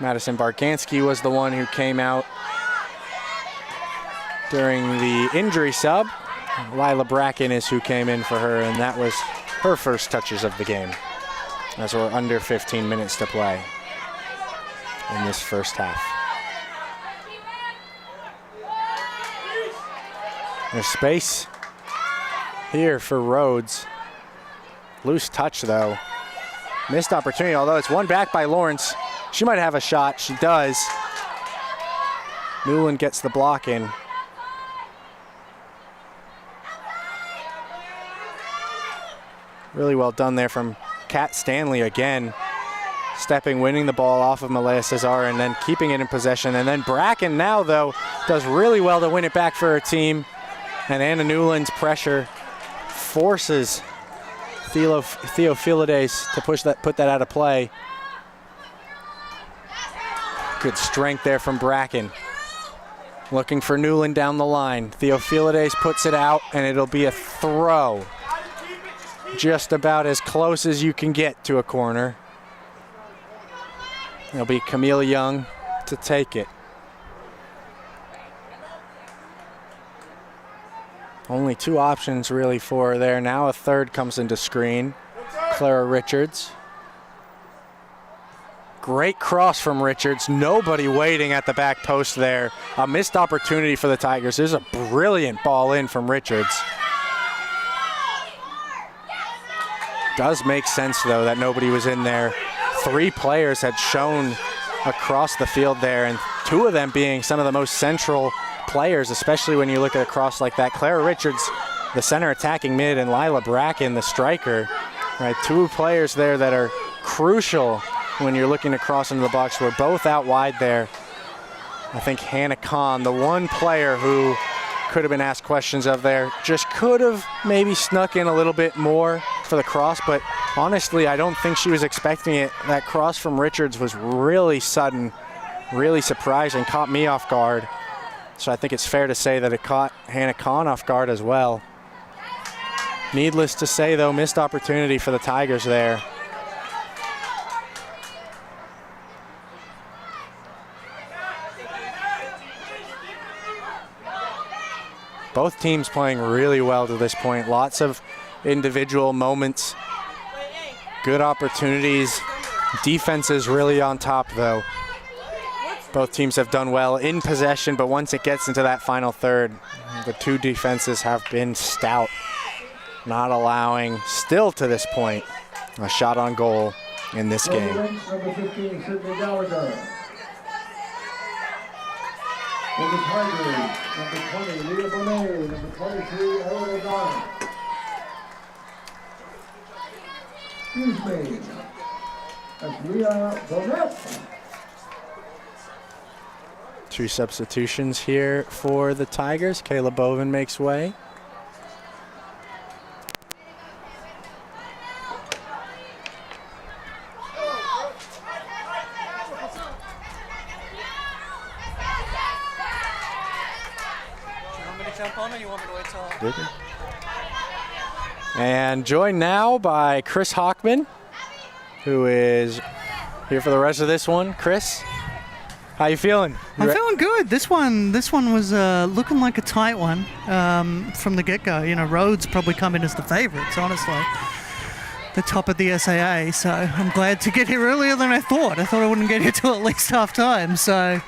Madison Barganski was the one who came out during the injury sub. Lila Bracken is who came in for her, and that was her first touches of the game, as we're under 15 minutes to play in this first half. There's space here for Rhodes. Loose touch, though. Missed opportunity, although it's won back by Lawrence. She might have a shot. She does. Newland gets the block in. Really well done there from Kat Stanley again. Stepping, winning the ball off of Malaya Cesar, and then keeping it in possession. And then Bracken now, though, does really well to win it back for her team. And Anna Newland's pressure forces Theophilides to put that out of play. Good strength there from Bracken. Looking for Newland down the line. Theophilides puts it out, and it'll be a throw. Just about as close as you can get to a corner. It'll be Camille Young to take it. Only two options really for her there. Now a third comes into screen. Clara Richards. Great cross from Richards. Nobody waiting at the back post there. A missed opportunity for the Tigers. There's a brilliant ball in from Richards. Does make sense, though, that nobody was in there. Three players had shown across the field there, and two of them being some of the most central players, especially when you look at a cross like that. Clara Richards, the center attacking mid, and Lila Bracken, the striker. Right, two players there that are crucial when you're looking to cross into the box. We're both out wide there. I think Hannah Kahn, the one player who could have been asked questions of there, just could have maybe snuck in a little bit more for the cross, but honestly, I don't think she was expecting it. That cross from Richards was really sudden, really surprising, caught me off guard. So I think it's fair to say that it caught Hannah Kahn off guard as well. Needless to say, though, missed opportunity for the Tigers there. Both teams playing really well to this point. Lots of individual moments, good opportunities. Defense is really on top, though. Both teams have done well in possession, but once it gets into that final third, the two defenses have been stout, not allowing, still to this point, a shot on goal in this game. Number 15, Sydney Gallagher. For the Tigers, number 20, Leah Bonet. Number 23, Ellen O'Donnell. Excuse me. That's Leah Bonet. Two substitutions here for the Tigers. Kayla Boven makes way. And joined now by Chris Hockman, who is here for the rest of this one. Chris, how you feeling? I'm feeling good. This one was looking like a tight one from the get-go. You know, Rhodes probably come in as the favorites, honestly. The top of the SAA, so I'm glad to get here earlier than I thought. I thought I wouldn't get here till at least half time, so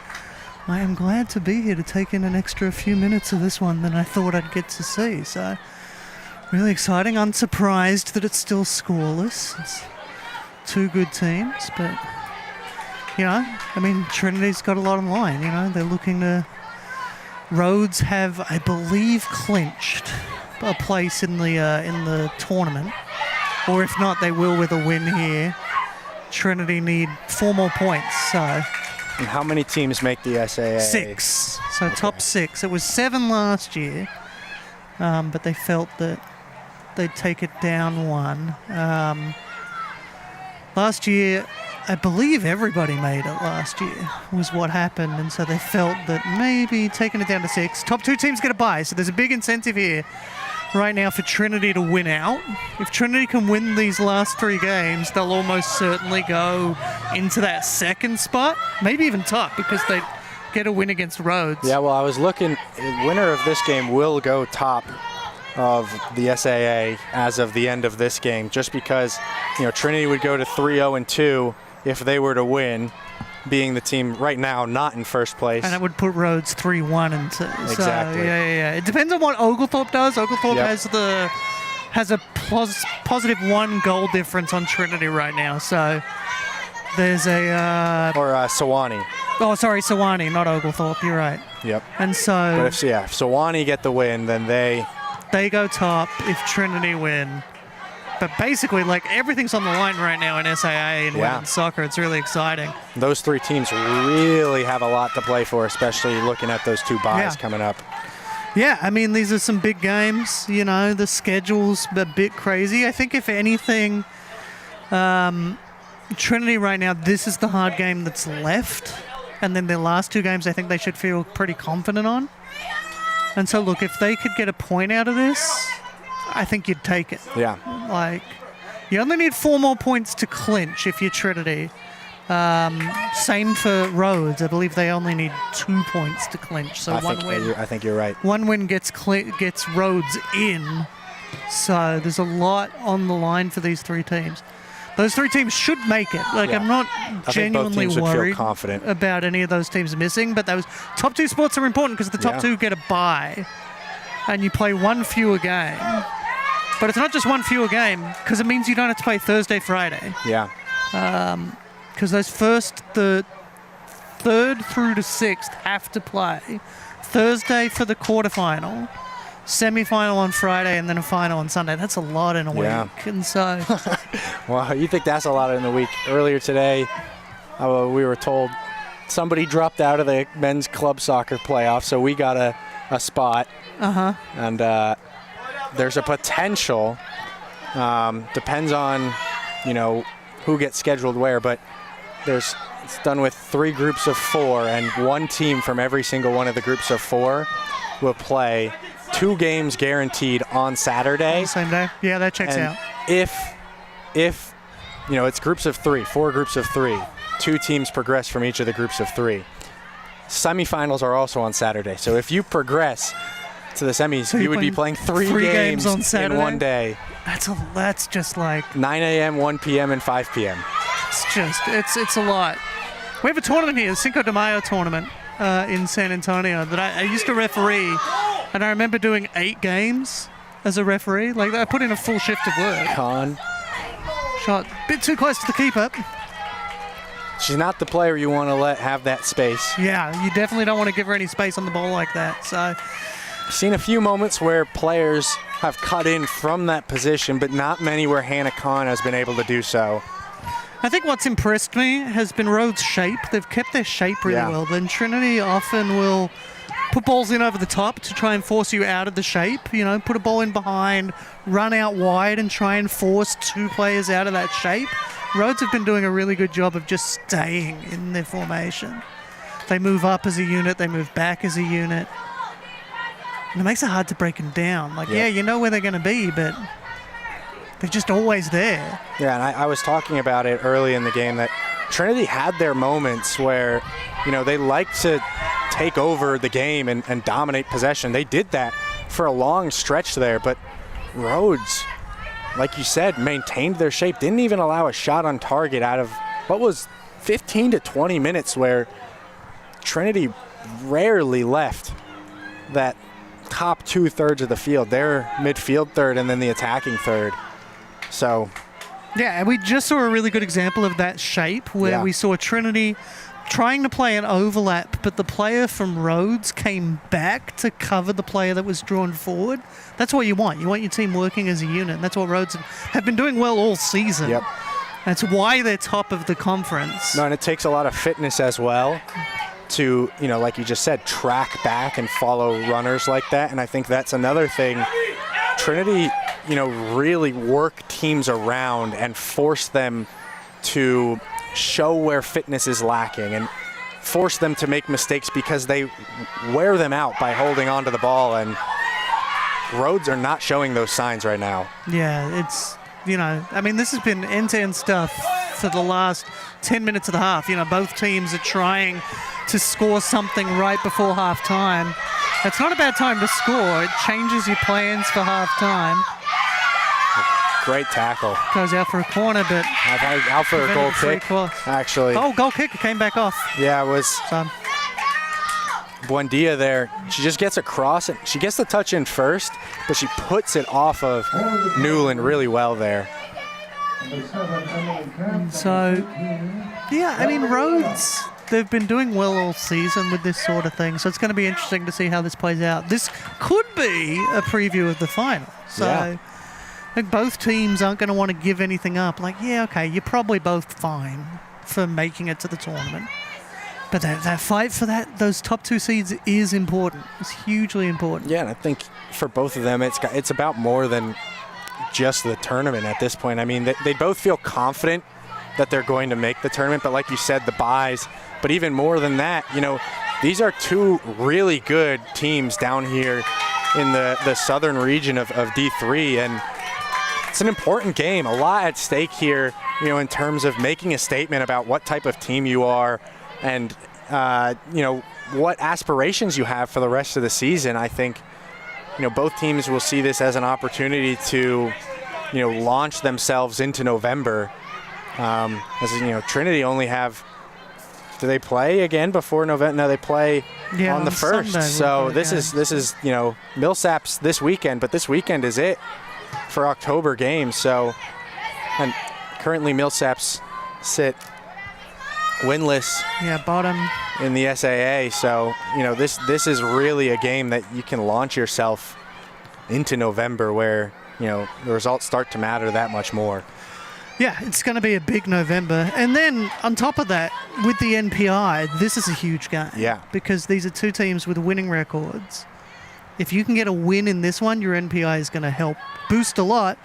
I am glad to be here to take in an extra few minutes of this one than I thought I'd get to see. So Really exciting. Unsurprised that it's still scoreless. It's two good teams, but, you know, I mean, Trinity's got a lot on the line, you know. They're looking to... Rhodes have, I believe, clinched a place in the tournament. Or if not, they will with a win here. Trinity need 4 more points, so... And how many teams make the SAA? 6. So top 6. It was 7 last year, but they felt that they'd take it down 1. Last year, I believe everybody made it last year, was what happened, and so they felt that maybe taking it down to 6. Top 2 teams get a bye, so there's a big incentive here right now for Trinity to win out. If Trinity can win these last 3 games, they'll almost certainly go into that 2nd spot, maybe even top, because they get a win against Rhodes. Yeah, well, I was looking, winner of this game will go top of the SAA as of the end of this game, just because, you know, Trinity would go to 3-0-2 if they were to win, being the team right now not in first place. And it would put Rhodes 3-1-2. Exactly. So, yeah. It depends on what Oglethorpe does. Oglethorpe has a positive 1 goal difference on Trinity right now. So there's a... Sewanee. Oh, sorry, Sewanee, not Oglethorpe. You're right. Yep. And so... But if Sewanee get the win, then they go top if Trinity win. But basically, like, everything's on the line right now in SAA and women's soccer. It's really exciting. Those 3 teams really have a lot to play for, especially looking at those 2 byes coming up. Yeah, I mean, these are some big games. You know, the schedule's a bit crazy. I think, if anything, Trinity right now, this is the hard game that's left. And then their last 2 games, I think they should feel pretty confident on. And so, look, if they could get a point out of this, I think you'd take it. Yeah. Like, you only need 4 more points to clinch if you're Trinity. Same for Rhodes. I believe they only need 2 points to clinch. So one win. I think you're right. 1 win gets Rhodes in. So there's a lot on the line for these 3 teams. Those 3 teams should make it. Like, I'm not genuinely worried about any of those teams missing, but those top 2 spots are important because the top 2 get a bye, and you play 1 fewer game. But it's not just 1 fewer game, because it means you don't have to play Thursday, Friday. Yeah. Because the 3rd through to 6th have to play Thursday for the quarterfinal, semi-final on Friday, and then a final on Sunday. That's a lot in a week. And so... Well, you think that's a lot in the week. Earlier today, we were told somebody dropped out of the men's club soccer playoff, so we got a spot. And there's a potential, depends on, you know, who gets scheduled where, but it's done with 3 groups of 4, and 1 team from every single one of the groups of 4 will play 2 games guaranteed on Saturday. Same day. Yeah, that checks out. If you know, it's groups of 3, 4 groups of 3. 2 teams progress from each of the groups of 3. Semifinals are also on Saturday. So if you progress to the semis, so you would be playing 3 games on Saturday in one day. That's just like 9 a.m., 1 p.m., and 5 p.m. It's a lot. We have a tournament here, the Cinco de Mayo tournament in San Antonio that I used to referee, and I remember doing 8 games as a referee. Like, I put in a full shift of work. Shot a bit too close to the keeper. She's not the player you want to let have that space. Yeah, you definitely don't want to give her any space on the ball like that. So, I've seen a few moments where players have cut in from that position, but not many where Hannah Kahn has been able to do so. I think what's impressed me has been Rhodes' shape. They've kept their shape really well. Then Trinity often will put balls in over the top to try and force you out of the shape. You know, put a ball in behind, run out wide and try and force 2 players out of that shape. Rhodes have been doing a really good job of just staying in their formation. They move up as a unit, they move back as a unit. And it makes it hard to break them down. Like, you know where they're going to be, but they're just always there. Yeah, and I was talking about it early in the game that Trinity had their moments where, you know, they like to take over the game and dominate possession. They did that for a long stretch there, but Rhodes, like you said, maintained their shape, didn't even allow a shot on target out of what was 15 to 20 minutes where Trinity rarely left that top 2/3 of the field. They're midfield third and then the attacking third. So Yeah, and we just saw a really good example of that shape where we saw Trinity trying to play an overlap, but the player from Rhodes came back to cover the player that was drawn forward. That's what you want. You want your team working as a unit, and that's what Rhodes have been doing well all season. Yep. That's why they're top of the conference. No, and it takes a lot of fitness as well to, like you just said, track back and follow runners like that. And I think that's another thing. Trinity, really work teams around and force them to show where fitness is lacking and force them to make mistakes because they wear them out by holding on to the ball. And Rhodes are not showing those signs right now. Yeah, it's, this has been end-to-end stuff for the last 10 minutes of the half. Both teams are trying to score something right before half-time. It's not a bad time to score. It changes your plans for half-time. Great tackle. Goes out for a corner, but out for a goal kick, actually. Oh, goal kick. It came back off. Yeah, it was Buendia there. She just gets across it. She gets the touch in first, but she puts it off of Newland really well there. So, Rhodes, they've been doing well all season with this sort of thing, so it's going to be interesting to see how this plays out. This could be a preview of the final. So, I think both teams aren't going to want to give anything up. Like, you're probably both fine for making it to the tournament. But that fight for those top two seeds is important. It's hugely important. Yeah, and I think for both of them, it's about more than just the tournament at this point. I mean, they both feel confident that they're going to make the tournament, but like you said, the buys. But even more than that, these are two really good teams down here in the southern region of D3, and it's an important game. A lot at stake here, in terms of making a statement about what type of team you are and, what aspirations you have for the rest of the season. I think, both teams will see this as an opportunity to, launch themselves into November. Trinity only have, do they play again before November? No, they play on the 1st. Sunday, so this is Millsaps this weekend, but this weekend is it for October games. So, and currently Millsaps sit winless. Bottom in the SAA. So, this is really a game that you can launch yourself into November where, the results start to matter that much more. Yeah, it's going to be a big November. And then on top of that, with the NPI, this is a huge game. Yeah. Because these are two teams with winning records. If you can get a win in this one, your NPI is going to help boost a lot.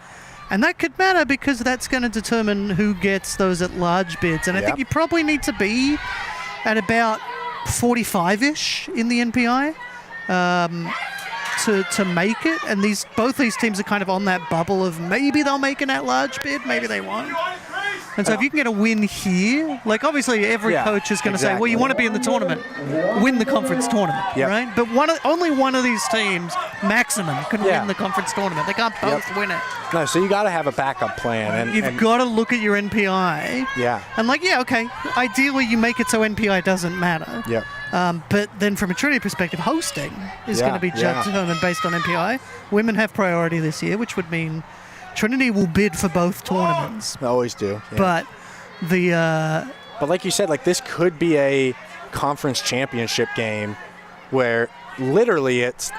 And that could matter because that's going to determine who gets those at-large bids. And I think you probably need to be at about 45-ish in the NPI to make it. And both these teams are kind of on that bubble of maybe they'll make an at-large bid, maybe they won't. And so if you can get a win here, like obviously every coach is going to say, well, you want to be in the tournament, win the conference tournament, right? But only one of these teams, maximum, can win the conference tournament. They can't both win it. No, so you got to have a backup plan. You've got to look at your NPI. Yeah. And ideally you make it so NPI doesn't matter. Yeah. But then from a Trinity perspective, hosting is going to be determined based on NPI. Women have priority this year, which would mean Trinity will bid for both tournaments. They always do. Yeah. But But like you said, this could be a conference championship game where literally it's,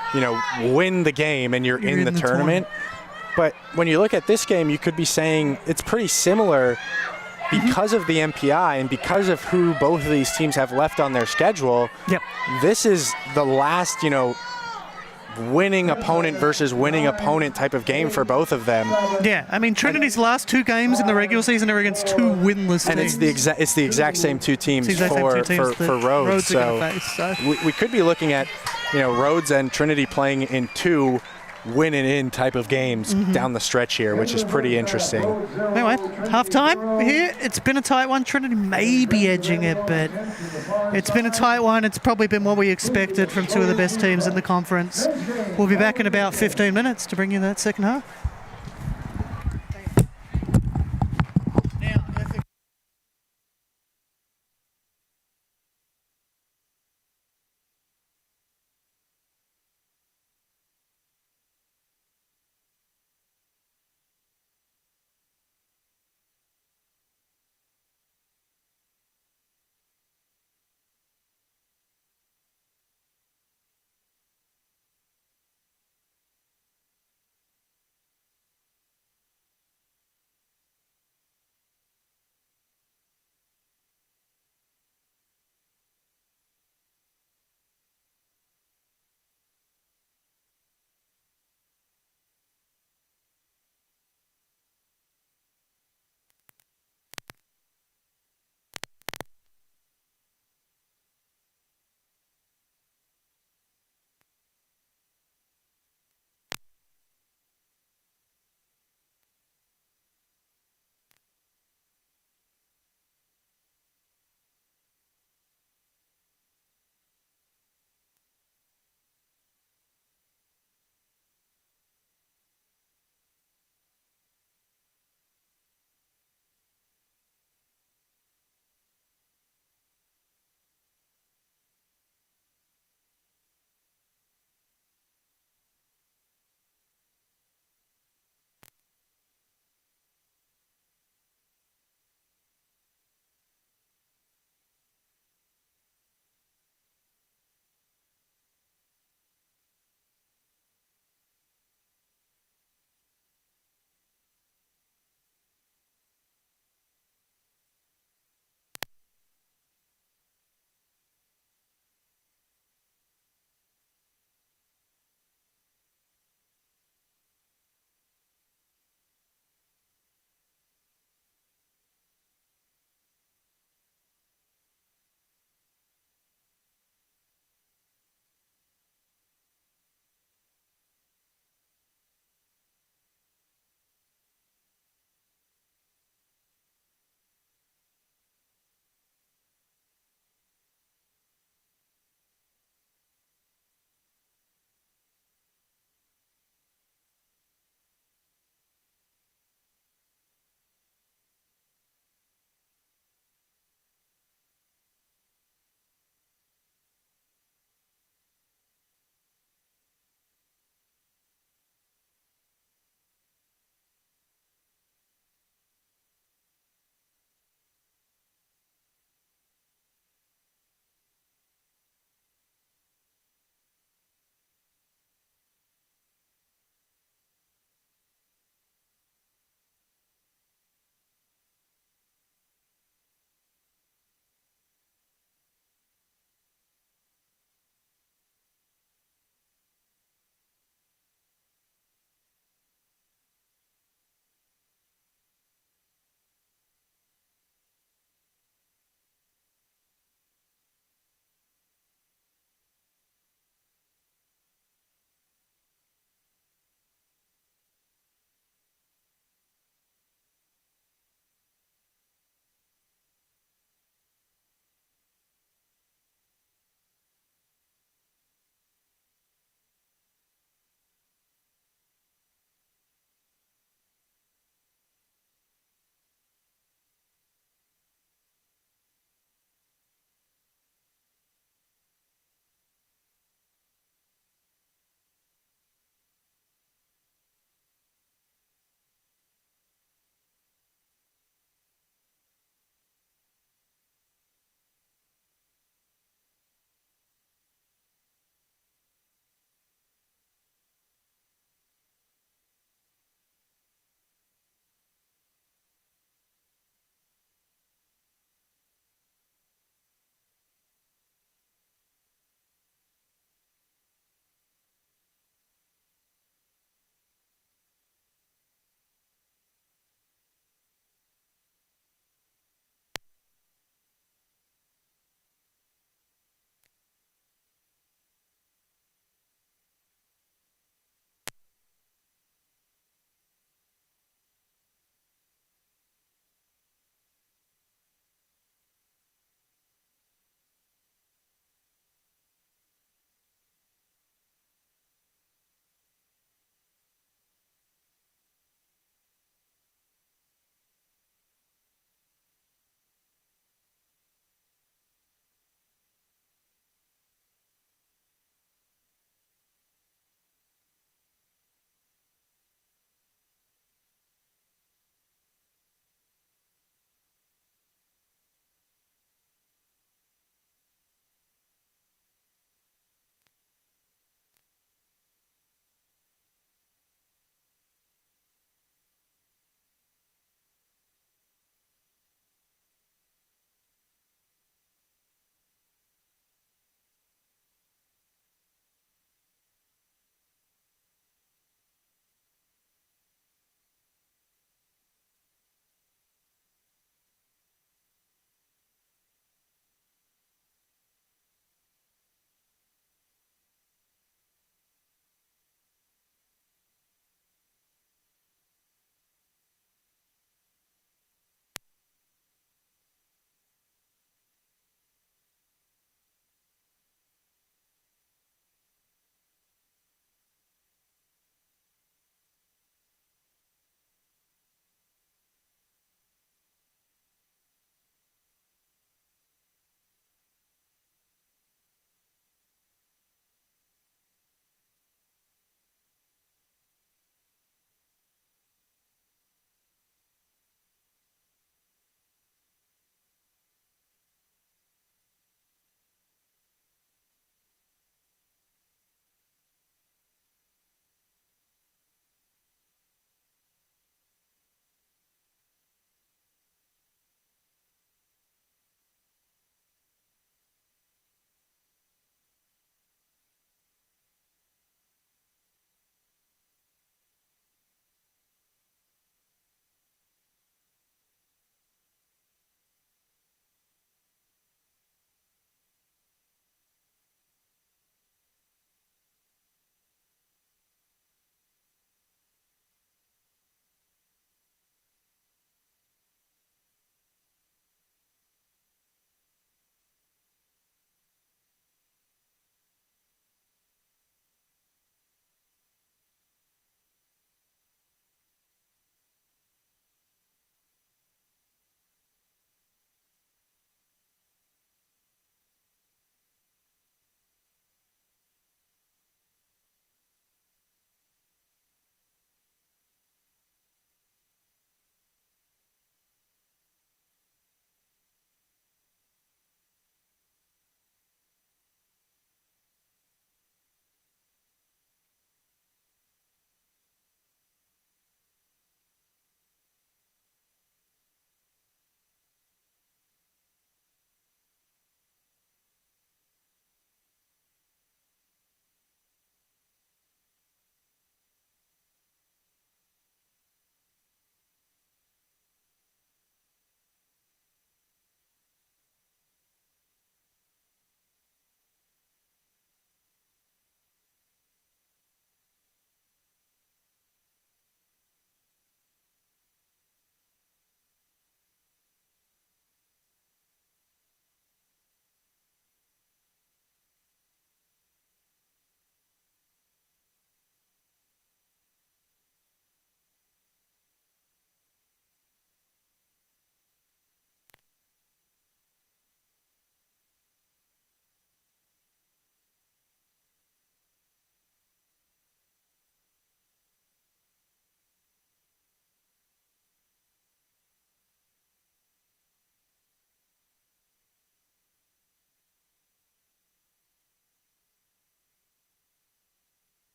win the game and you're in the tournament. But when you look at this game, you could be saying it's pretty similar because of the MPI and because of who both of these teams have left on their schedule. Yep. This is the last, winning opponent versus winning opponent type of game for both of them. Yeah, Trinity's last two games in the regular season are against two winless teams. And it's the exact same two teams for Rhodes. So we could be looking at, Rhodes and Trinity playing in two win-and-in type of games down the stretch here, which is pretty interesting. Anyway, half-time here. It's been a tight one. Trinity may be edging it, but it's been a tight one. It's probably been what we expected from two of the best teams in the conference. We'll be back in about 15 minutes to bring you that second half.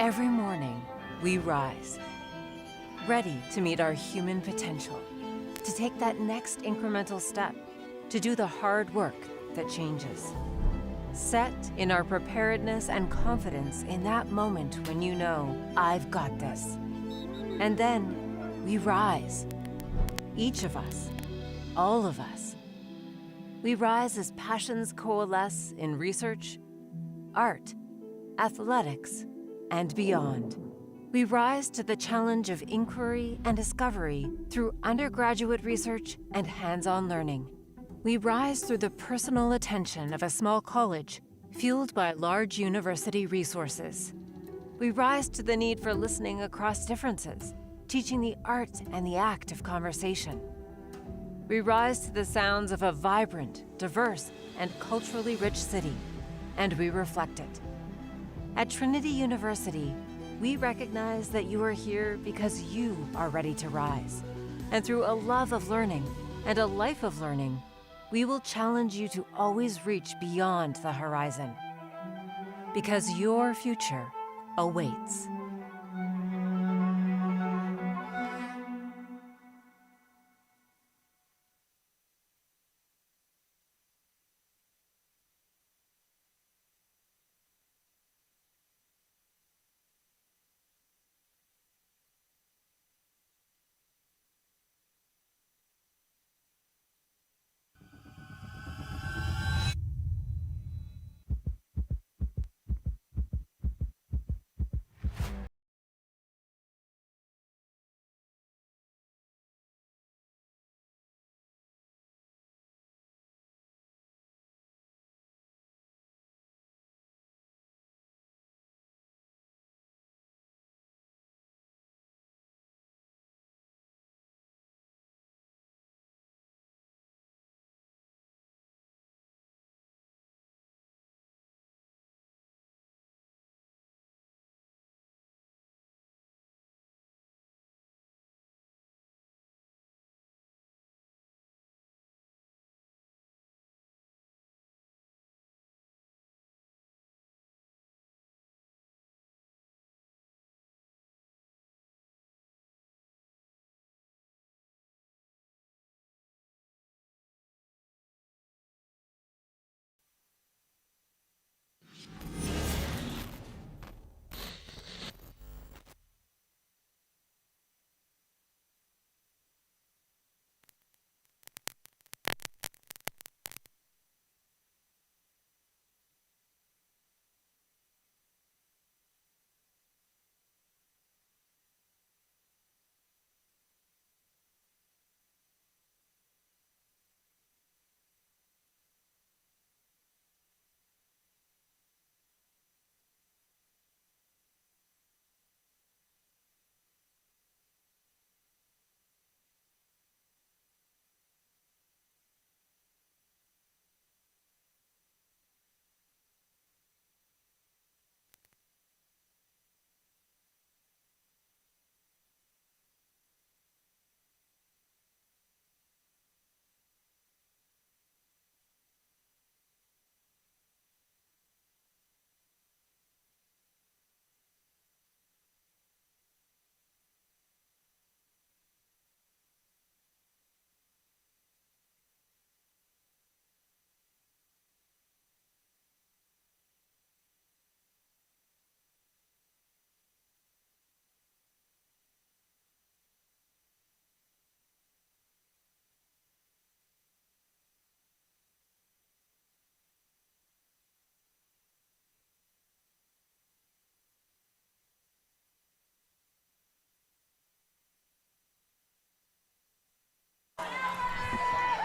Every morning, we rise, ready to meet our human potential, to take that next incremental step, to do the hard work that changes. Set in our preparedness and confidence in that moment when you know, I've got this. And then we rise. Each of us, all of us. We rise as passions coalesce in research, art, athletics, and beyond. We rise to the challenge of inquiry and discovery through undergraduate research and hands-on learning. We rise through the personal attention of a small college, fueled by large university resources. We rise to the need for listening across differences, teaching the art and the act of conversation. We rise to the sounds of a vibrant, diverse, and culturally rich city, and we reflect it. At Trinity University, we recognize that you are here because you are ready to rise. And through a love of learning and a life of learning, we will challenge you to always reach beyond the horizon. Because your future awaits.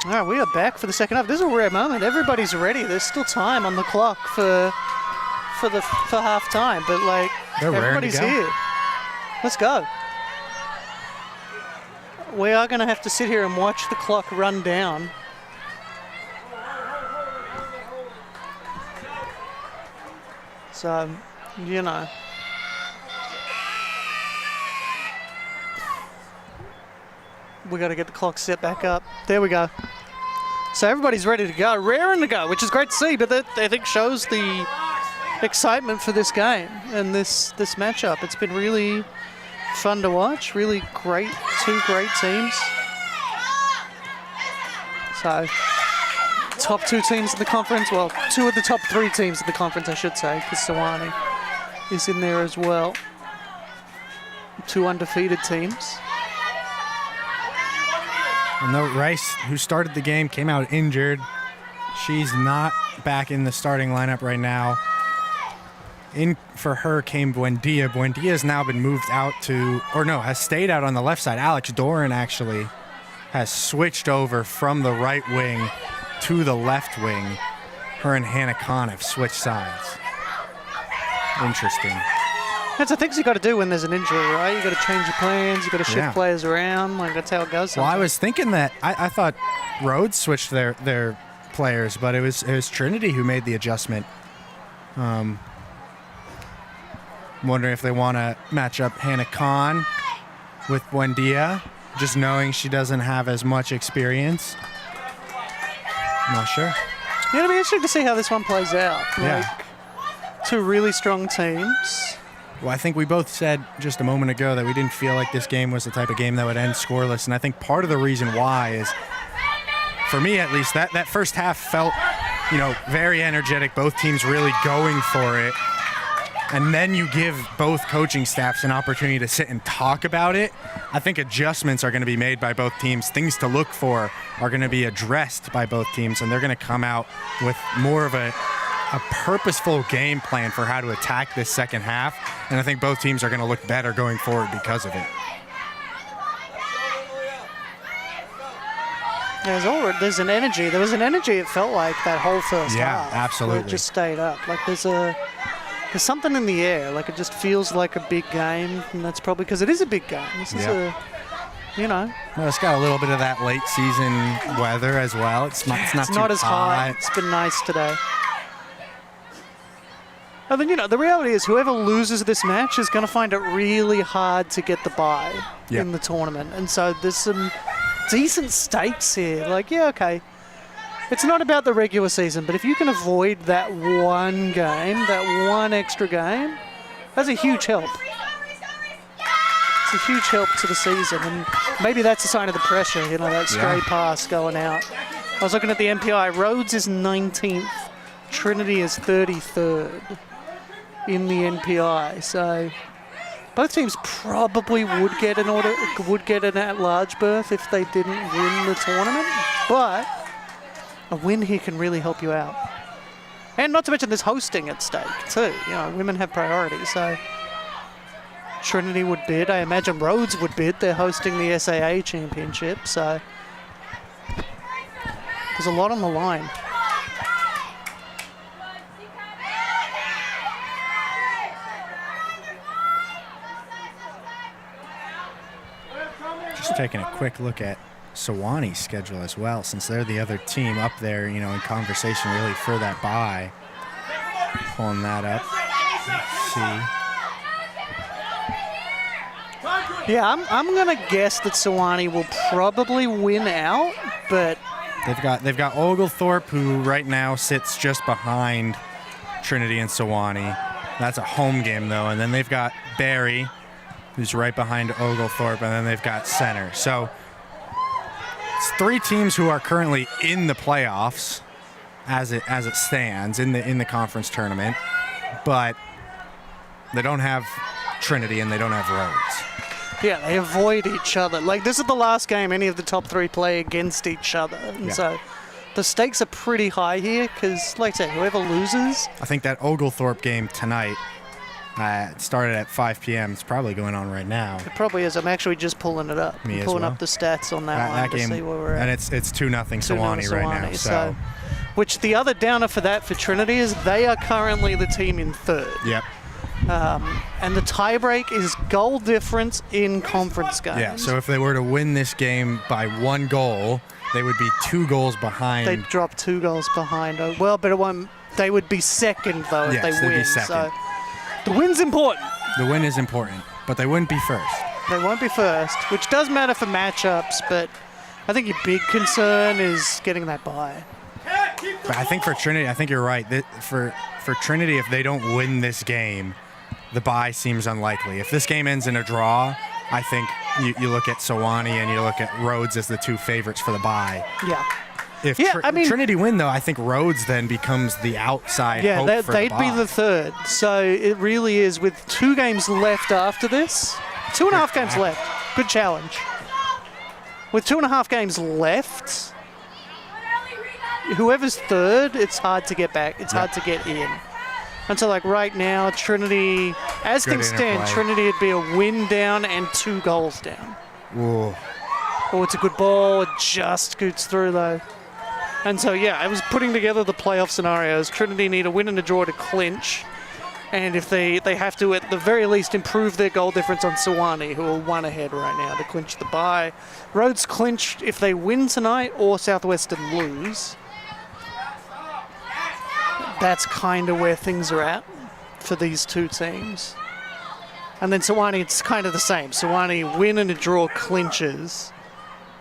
All right, we are back for the second half. This is a rare moment. Everybody's ready. There's still time on the clock for half time, but like everybody's here. Let's go. We are going to have to sit here and watch the clock run down. So, you know. We got to get the clock set back up. There we go. So everybody's ready to go, raring to go, which is great to see, but that I think shows the excitement for this game and this matchup. It's been really fun to watch. Really great, two great teams. So, top two teams in the conference. Well, two of the top three teams in the conference, I should say, because Sewanee is in there as well. Two undefeated teams. And though Rice, who started the game, came out injured. She's not back in the starting lineup right now. In for her came Buendia. Buendia has now been moved out to, or no, has stayed out on the left side. Alex Doran actually has switched over from the right wing to the left wing. Her and Hannah Kahn have switched sides. Interesting. That's the things you got to do when there's an injury, right? You got to change your plans. You got to shift players around. Like that's how it goes. Well, I was thinking that I thought Rhodes switched their players, but it was Trinity who made the adjustment. I'm wondering if they want to match up Hannah Kahn with Buendia, just knowing she doesn't have as much experience. I'm not sure. Yeah, it'll be interesting to see how this one plays out. Yeah. Like, two really strong teams. Well, I think we both said just a moment ago that we didn't feel like this game was the type of game that would end scoreless, and I think part of the reason why is, for me at least, that first half felt, very energetic, both teams really going for it, and then you give both coaching staffs an opportunity to sit and talk about it. I think adjustments are going to be made by both teams. Things to look for are going to be addressed by both teams, and they're going to come out with more of a purposeful game plan for how to attack this second half, and I think both teams are going to look better going forward because of it. There's an energy. There was an energy, it felt like, that whole first half. Yeah, absolutely. Where it just stayed up. Like there's something in the air. Like it just feels like a big game, and that's probably because it is a big game. This is Well, it's got a little bit of that late season weather as well. It's not too as hot. It's been nice today. And then, the reality is whoever loses this match is going to find it really hard to get the bye in the tournament. And so there's some decent stakes here. Like, okay, it's not about the regular season, but if you can avoid that one game, that one extra game, that's a huge help. It's a huge help to the season. And maybe that's a sign of the pressure, that stray pass going out. I was looking at the MPI. Rhodes is 19th. Trinity is 33rd. In the NPI, so both teams probably would get an at-large berth if they didn't win the tournament, but a win here can really help you out. And not to mention there's hosting at stake too. Women have priority, so Trinity would bid. I imagine Rhodes would bid. They're hosting the SAA championship, so there's a lot on the line. Just taking a quick look at Sewanee's schedule as well, since they're the other team up there, in conversation really for that bye. Pulling that up. Let's see. Yeah, I'm gonna guess that Sewanee will probably win out, but they've got Oglethorpe, who right now sits just behind Trinity and Sewanee. That's a home game though, and then they've got Barry, who's right behind Oglethorpe, and then they've got Center. So it's three teams who are currently in the playoffs as it stands in the conference tournament, but they don't have Trinity and they don't have Rhodes. Yeah, they avoid each other. Like this is the last game any of the top three play against each other, and so the stakes are pretty high here because, like I said, whoever loses. I think that Oglethorpe game tonight. It started at 5 p.m. It's probably going on right now. It probably is. I'm actually just pulling it up. Me I'm as pulling well. up the stats on that one game, to see where we're at. And it's 2-0 Sewanee right now. So, which the other downer for that for Trinity is they are currently the team in third. Yep. And the tiebreak is goal difference in conference games. Yeah. So if they were to win this game by 1 goal, they would be 2 goals behind. They'd drop 2 goals behind. Well, but it won't. They would be second though if they they'd win. Be second. So the win's important. The win is important, but they wouldn't be first. They won't be first, which does matter for matchups, but I think your big concern is getting that bye. But I think for Trinity, I think you're right. For Trinity, if they don't win this game, the bye seems unlikely. If this game ends in a draw, I think you look at Sewanee and you look at Rhodes as the two favorites for the bye. Yeah. If I mean, Trinity win, though, I think Rhodes then becomes the outside hope for they'd the be bye. the third. So it really is with 2 games left after this. 2.5 games left. Good challenge. With 2.5 games left, whoever's third, it's hard to get back. It's hard to get in. And so, like, right now, Trinity, as Good things stand, interplay. Trinity would be a win down and 2 goals down. Ooh. Oh, it's a good ball. It just scoots through, though. And so, yeah, I was putting together the playoff scenarios. Trinity need a win and a draw to clinch. And if they have to, at the very least, improve their goal difference on Sewanee, who are 1 ahead right now to clinch the bye. Rhodes clinch if they win tonight or Southwestern lose. That's kind of where things are at for these 2 teams. And then Sewanee, it's kind of the same. Sewanee win and a draw clinches,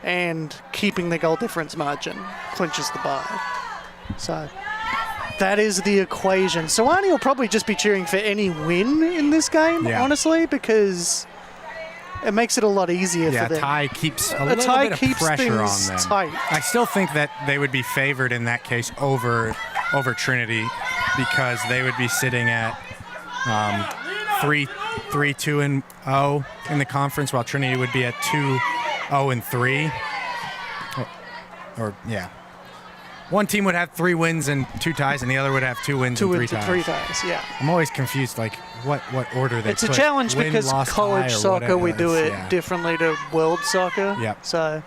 and keeping the goal difference margin clinches the bye. So that is the equation. Sewanee will probably just be cheering for any win in this game, honestly, because it makes it a lot easier for them. A tie keeps a little bit of pressure on them. Tight. I still think that they would be favored in that case over Trinity, because they would be sitting at 3-2-0 in the conference, while Trinity would be at 2-0-3. Or one team would have 3 wins and 2 ties, and the other would have 2 wins and 3 ties. 3 ties, yeah. I'm always confused, like what order they It's put. a challenge Win, because lost, college tie, or soccer, we whatever. do it Yeah. differently to world soccer. Yep. So,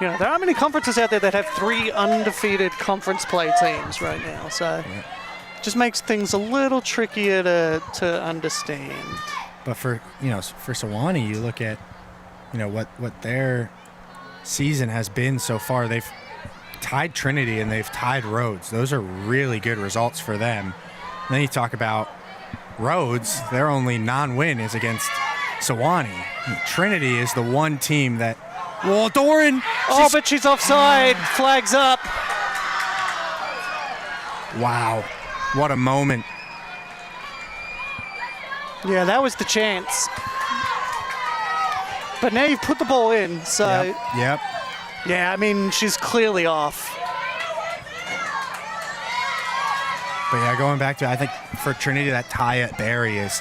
there aren't many conferences out there that have 3 undefeated conference play teams right now. So, just makes things a little trickier to understand. But for Sewanee, you look at what their season has been so far. They've tied Trinity and they've tied Rhodes. Those are really good results for them. And then you talk about Rhodes, their only non-win is against Sewanee. Trinity is the one team that. Well, Doran! But she's offside. Flags up. Wow. What a moment. Yeah, that was the chance. But now you've put the ball in, so. Yep. Yeah, I mean, she's clearly off. But yeah, going back to, I think for Trinity, that tie at Barry is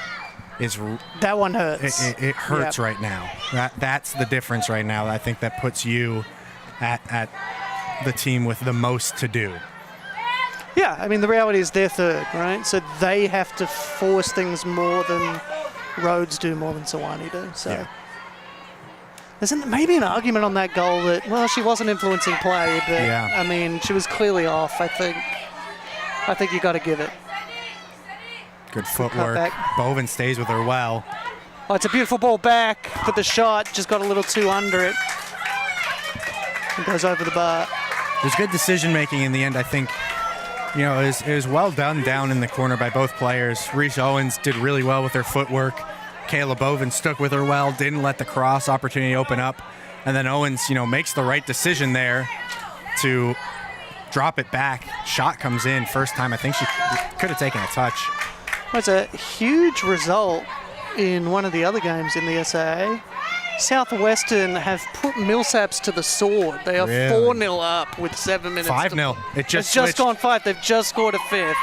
that one hurts. It hurts right now. That's the difference right now. I think that puts you at the team with the most to do. Yeah, I mean, the reality is they're third, right? So they have to force things more than Rhodes do, more than Sewanee do. So there's maybe an argument on that goal that, well, she wasn't influencing play, but I mean, she was clearly off. I think you got to give it. Good footwork. Boven stays with her well. Oh, it's a beautiful ball back, but the shot just got a little too under it. It goes over the bar. There's good decision making in the end. I think, it was well done down in the corner by both players. Reese Owens did really well with her footwork. Kayla Boven stuck with her well, didn't let the cross opportunity open up. And then Owens, makes the right decision there to drop it back. Shot comes in first time. I think she could have taken a touch. It's a huge result in one of the other games in the SAA. Southwestern have put Millsaps to the sword. They are 4-0 up with 7 minutes. 5-0. It's just gone 5. They've just scored a 5th.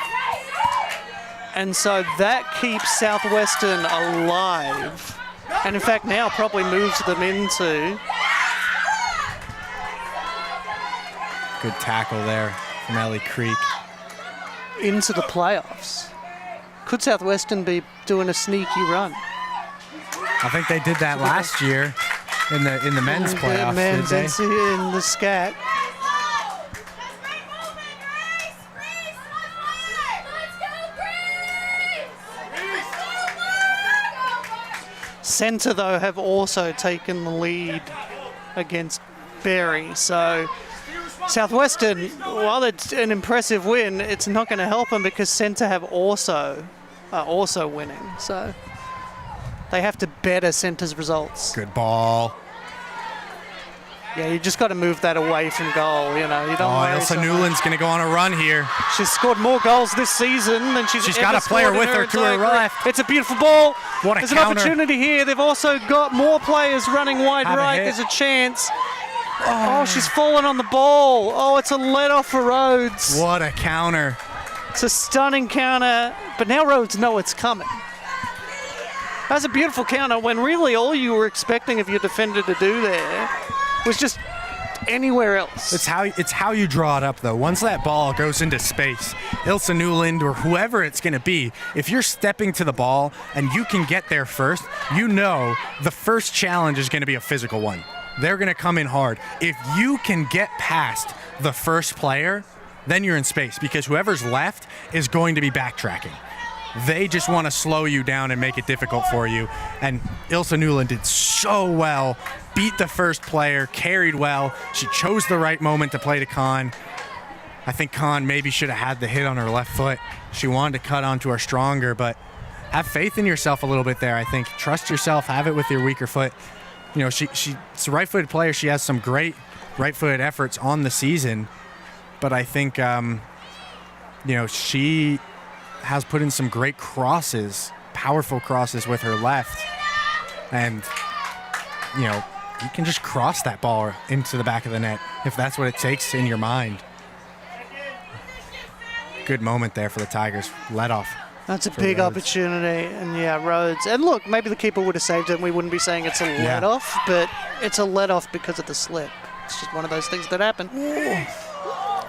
And so that keeps Southwestern alive. And in fact, now probably moves them into. Good tackle there from Ellie Creek. Into the playoffs. Could Southwestern be doing a sneaky run? I think they did that last year in the men's playoffs. Men's did they? in the SCAT. Centre, though, have also taken the lead against Berry. So Southwestern, while it's an impressive win, it's not going to help them because Centre are also winning. So they have to better Centre's results. Good ball. Yeah, you just got to move that away from goal. You know, you don't. Oh, worry Ilsa so much. Newland's going to go on a run here. She's scored more goals this season than she's got ever a player scored in with her to her entire career. left. It's a beautiful ball. What a There's counter. an opportunity here. They've also got more players running wide Have a right. hit. There's a chance. Oh, she's fallen on the ball. Oh, it's a let off for Rhodes. What a counter. It's a stunning counter, but now Rhodes know it's coming. That's a beautiful counter when really all you were expecting of your defender to do there was just anywhere else. It's how you draw it up, though. Once that ball goes into space, Ilsa Newland or whoever it's going to be, if you're stepping to the ball and you can get there first, you know the first challenge is going to be a physical one. They're going to come in hard. If you can get past the first player, then you're in space because whoever's left is going to be backtracking. They just want to slow you down and make it difficult for you. And Ilsa Newland did so well, beat the first player, carried well. She chose the right moment to play to Khan. I think Khan maybe should have had the hit on her left foot. She wanted to cut onto her stronger, but have faith in yourself a little bit there, I think. Trust yourself, have it with your weaker foot. You know, she's a right-footed player. She has some great right-footed efforts on the season, but I think, she has put in some great crosses, powerful crosses with her left. And, you can just cross that ball into the back of the net if that's what it takes in your mind. Good moment there for the Tigers. Let off. That's a big Rhodes. opportunity, and Rhodes. And look, maybe the keeper would have saved it, and we wouldn't be saying it's a let-off, but it's a let-off because of the slip. It's just one of those things that happen.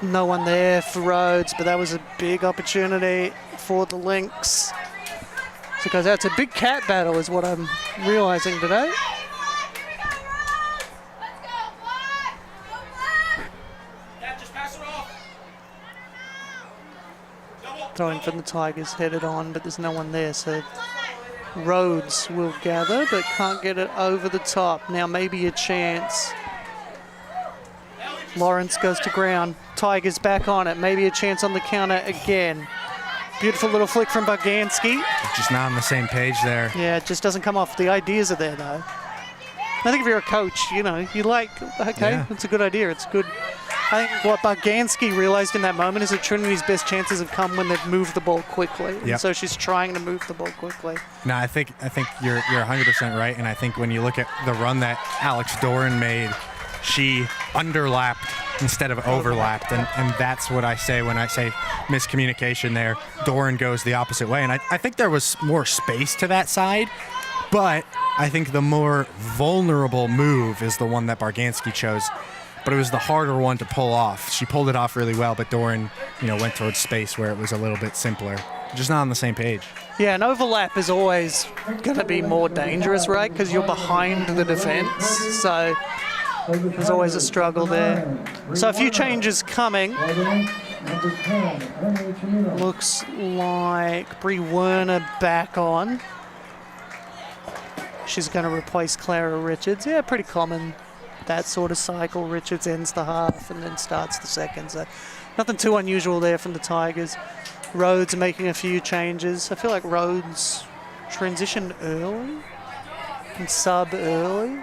No one there for Rhodes, but that was a big opportunity for the Lynx. So, guys, that's a big cat battle is what I'm realizing today. Throwing from the Tigers, headed on, but there's no one there, so Rhodes will gather, but can't get it over the top. Now maybe a chance. Lawrence goes to ground. Tigers back on it. Maybe a chance on the counter again. Beautiful little flick from Boganski. Just not on the same page there. Yeah, it just doesn't come off. The ideas are there, though. I think if you're a coach, you like, okay, it's a good idea. It's good. I think what Boganski realized in that moment is that Trinity's best chances have come when they've moved the ball quickly. Yep. And so she's trying to move the ball quickly. No, I think you're 100% right, and I think when you look at the run that Alex Doran made, she underlapped instead of overlapped, and that's what I say when I say miscommunication there. Doran goes the opposite way, and I think there was more space to that side, but I think the more vulnerable move is the one that Boganski chose. But it was the harder one to pull off. She pulled it off really well, but Doran, went towards space where it was a little bit simpler. Just not on the same page. Yeah, an overlap is always going to be more dangerous, right? Because you're behind the defense. So there's always a struggle there. So a few changes coming. Looks like Brie Werner back on. She's going to replace Clara Richards. Yeah, pretty common. That sort of cycle. Richards ends the half and then starts the second. So nothing too unusual there from the Tigers. Rhodes making a few changes. I feel like Rhodes transitioned early and sub early,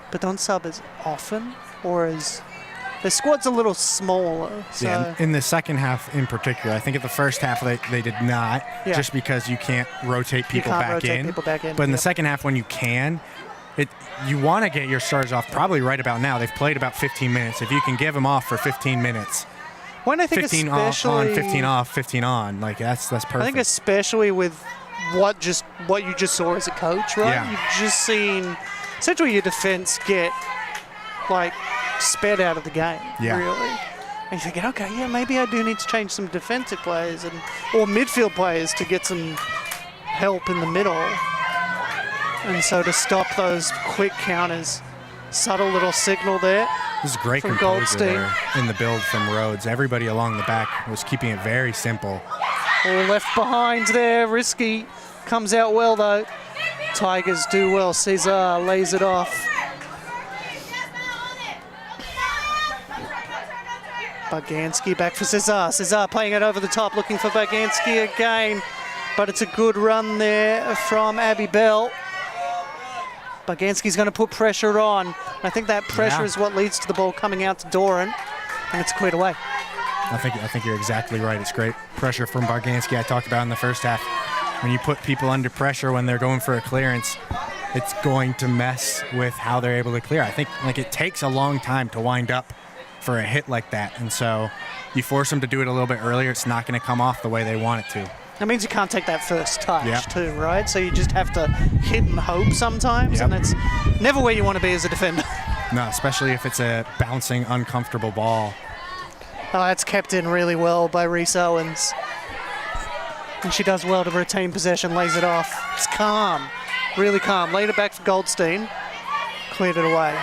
but don't sub as often or as the squad's a little smaller. So Yeah, in the second half in particular. I think at the first half they did not, just because you can't rotate people back in. But in the second half when you can, you want to get your starters off probably right about now. They've played about 15 minutes. If you can give them off for 15 minutes, when I think 15 on, 15 off, 15 on, like that's perfect. I think especially with what you just saw as a coach, right? Yeah. You've just seen essentially your defense get like sped out of the game, really. And you're thinking, okay, yeah, maybe I do need to change some defensive players or midfield players to get some help in the middle. And so to stop those quick counters, subtle little signal there. This is great from composure Goldstein. there in the build from Rhodes. Everybody along the back was keeping it very simple. All left behind there, risky. Comes out well though. Tigers do well. Cesar lays it off. Boganski back for Cesar. Cesar playing it over the top, looking for Boganski again. But it's a good run there from Abby Bell. Baganski's going to put pressure on. I think that pressure is what leads to the ball coming out to Doran, and it's cleared away. I think you're exactly right. It's great pressure from Barganski I talked about in the first half. When you put people under pressure when they're going for a clearance, it's going to mess with how they're able to clear. I think it takes a long time to wind up for a hit like that, and so you force them to do it a little bit earlier, it's not going to come off the way they want it to. That means you can't take that first touch too, right? So you just have to hit and hope sometimes, and that's never where you want to be as a defender. No, especially if it's a bouncing, uncomfortable ball. Oh, that's kept in really well by Reese Owens. And she does well to retain possession, lays it off. It's calm, really calm. Laid it back for Goldstein, cleared it away.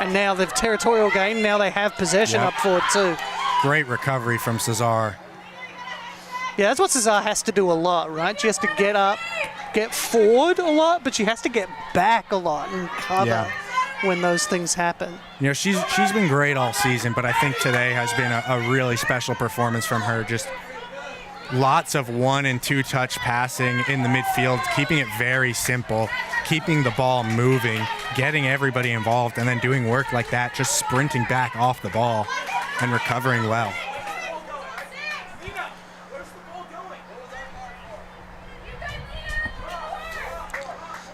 And now they've territorial gain, now they have possession up forward too. Great recovery from Cesar. Yeah, that's what Cesar has to do a lot, right? She has to get up, get forward a lot, but she has to get back a lot and cover when those things happen. You know, she's been great all season, but I think today has been a really special performance from her. Just lots of 1- and 2-touch passing in the midfield, keeping it very simple, keeping the ball moving, getting everybody involved, and then doing work like that, just sprinting back off the ball and recovering well.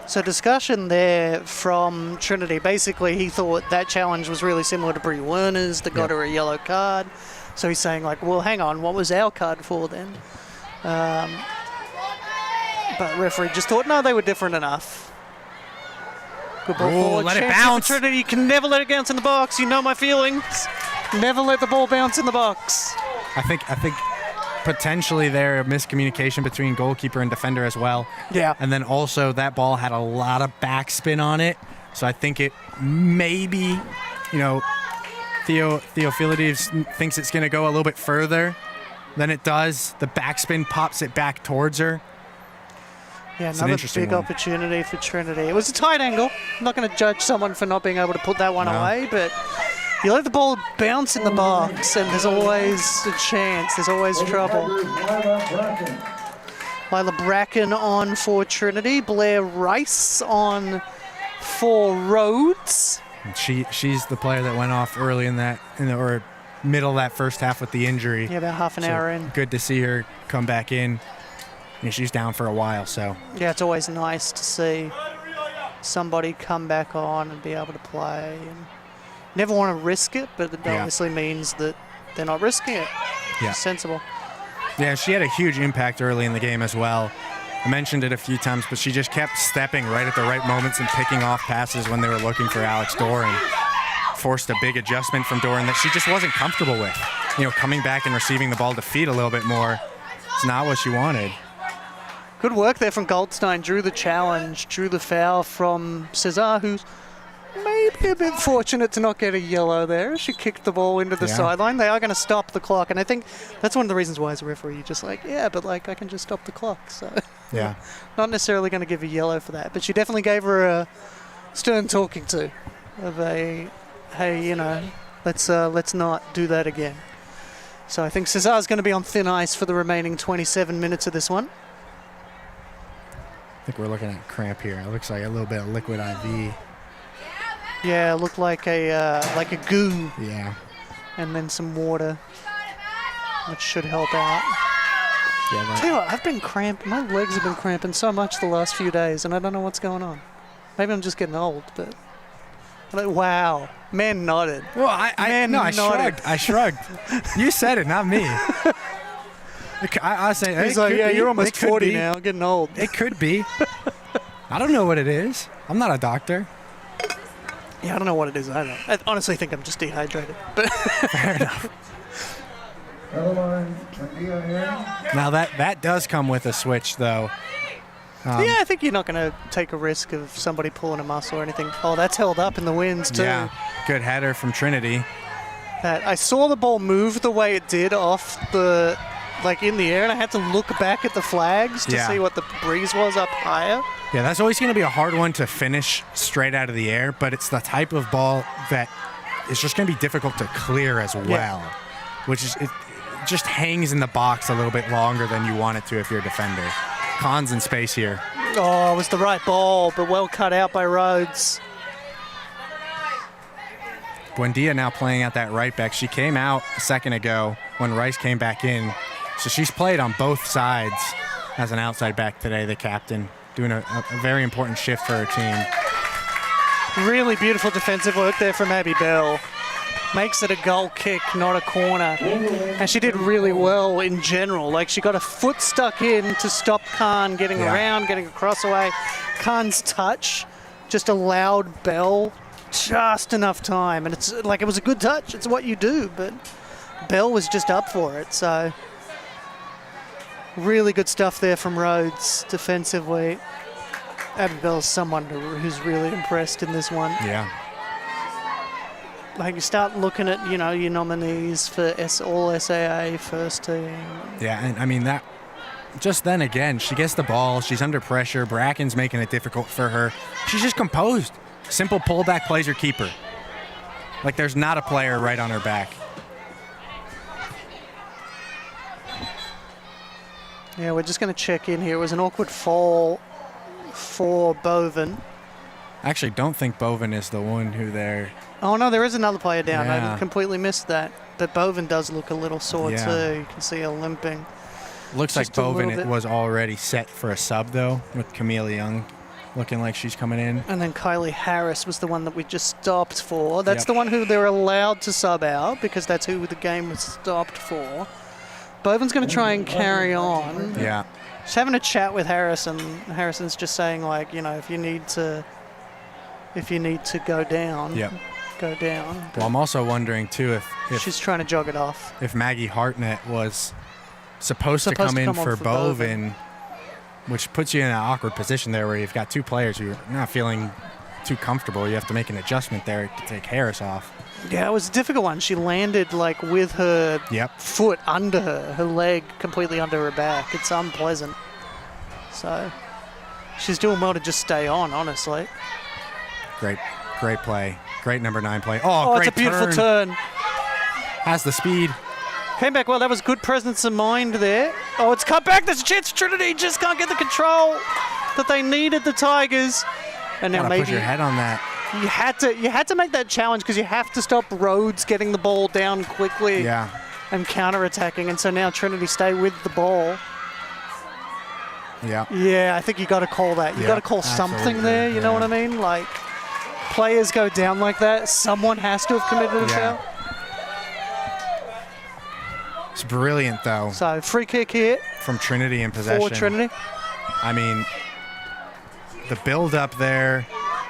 So discussion there from Trinity. Basically, he thought that challenge was really similar to Brie Werner's that got her a yellow card. So he's saying, like, well, hang on, what was our card for then? But referee just thought, no, they were different enough. Good ball forward. Let it Chance bounce. for Trinity. You can never let it bounce in the box. You know my feelings. Never let the ball bounce in the box. I think potentially there a miscommunication between goalkeeper and defender as well. Yeah. And then also that ball had a lot of backspin on it. So I think it maybe, you know, Theophilides thinks it's going to go a little bit further than it does. The backspin pops it back towards her. Yeah, It's an another interesting big one. opportunity for Trinity. It was a tight angle. I'm not going to judge someone for not being able to put that one away, but you let the ball bounce in the box, and there's always a chance. There's always trouble. Lila Bracken on for Trinity. Blair Rice on for Rhodes. And she's the player that went off early or middle of that first half with the injury. Yeah, about half an hour in. Good to see her come back in. You know, she's down for a while, so. Yeah, it's always nice to see somebody come back on and be able to play. And never want to risk it, but it obviously means that they're not risking it. Yeah. Sensible. Yeah, she had a huge impact early in the game as well. I mentioned it a few times, but she just kept stepping right at the right moments and picking off passes when they were looking for Alex Doran. Forced a big adjustment from Doran that she just wasn't comfortable with. You know, coming back and receiving the ball to feed a little bit more. It's not what she wanted. Good work there from Goldstein. Drew the challenge, drew the foul from Cesar, who's maybe a bit fortunate to not get a yellow there. She kicked the ball into the sideline. They are going to stop the clock, and I think that's one of the reasons why as a referee you're just like, yeah, but like I can just stop the clock. So Yeah. not necessarily going to give a yellow for that, but she definitely gave her a stern talking to of a, hey, you know, let's not do that again. So I think Cesar's going to be on thin ice for the remaining 27 minutes of this one. I think we're looking at cramp here. It looks like a little bit of liquid IV. Yeah, it looked like a goo, Yeah. and then some water, which should help out. Yeah. Tell you what, I've been cramping. My legs have been cramping so much the last few days, and I don't know what's going on. Maybe I'm just getting old, but wow, man nodded. Well, I shrugged. I shrugged. You said it, not me. I say, He's like, yeah, you're almost 40 be. now, getting old. It could be. I don't know what it is. I'm not a doctor. Yeah, I don't know what it is either. I honestly think I'm just dehydrated. But Fair enough. Now that does come with a switch, though. yeah, I think you're not going to take a risk of somebody pulling a muscle or anything. Oh, that's held up in the winds too. Yeah, good header from Trinity. I saw the ball move the way it did off the, like in the air, and I had to look back at the flags to see what the breeze was up higher. Yeah, that's always going to be a hard one to finish straight out of the air, but it's the type of ball that is just going to be difficult to clear as well, which is it just hangs in the box a little bit longer than you want it to if you're a defender. Khan's in space here. Oh, it was the right ball, but well cut out by Rhodes. Buendia now playing at that right back. She came out a second ago when Rice came back in. So she's played on both sides as an outside back today, the captain, doing a very important shift for her team. Really beautiful defensive work there from Abby Bell. Makes it a goal kick, not a corner. And she did really well in general. Like, she got a foot stuck in to stop Khan getting around, getting across away. Khan's touch just allowed Bell just enough time. And it's like, it was a good touch. It's what you do, but Bell was just up for it. So really good stuff there from Rhodes defensively. Abby Bell's someone who's really impressed in this one. Yeah. Like, you start looking at, you know, your nominees for all SAA first team. Yeah, and I mean, that just then again, she gets the ball, she's under pressure, Bracken's making it difficult for her. She's just composed. Simple pullback plays her keeper. Like, there's not a player right on her back. Yeah, we're just going to check in here. It was an awkward fall for Boven. I actually don't think Boven is the one who they're... Oh, no, there is another player down. Yeah. I completely missed that. But Boven does look a little sore, Yeah. too. You can see her limping. Looks like Just a little Boven bit. was already set for a sub, though, with Camille Young looking like she's coming in. And then Kylie Harris was the one that we just stopped for. That's Yep. the one who they're allowed to sub out because that's who the game was stopped for. Boven's going to try and carry on. Yeah. She's having a chat with Harrison. Harrison's just saying, like, you know, if you need to go down, Yep. go down. Well, I'm also wondering, too, if She's trying to jog it off. if Maggie Hartnett was supposed to Supposed come to in come on for for Boven, which puts you in an awkward position there where you've got two players who are not feeling too comfortable. You have to make an adjustment there to take Harris off. Yeah, it was a difficult one. She landed, like, with her Yep. foot under her leg completely under her back. It's unpleasant. So she's doing well to just stay on, honestly. Great play. Great number 9 play. Oh, It's great a beautiful turn. Has the speed. Came back well. That was good presence of mind there. Oh, it's cut back. There's a chance. Trinity just can't get the control that they needed, the Tigers. And now Gotta maybe put your head on that. you had to make that challenge because you have to stop Rhodes getting the ball down quickly Yeah. and counter-attacking. And so now Trinity stay with the ball. Yeah. Yeah, I think you got to call that. You Yeah, got to call something absolutely, there. You know yeah. what I mean? Like, players go down like that. Someone has to have committed a Yeah. foul. It's brilliant, though, So free kick here from Trinity in possession. for Trinity. I mean, the build-up there,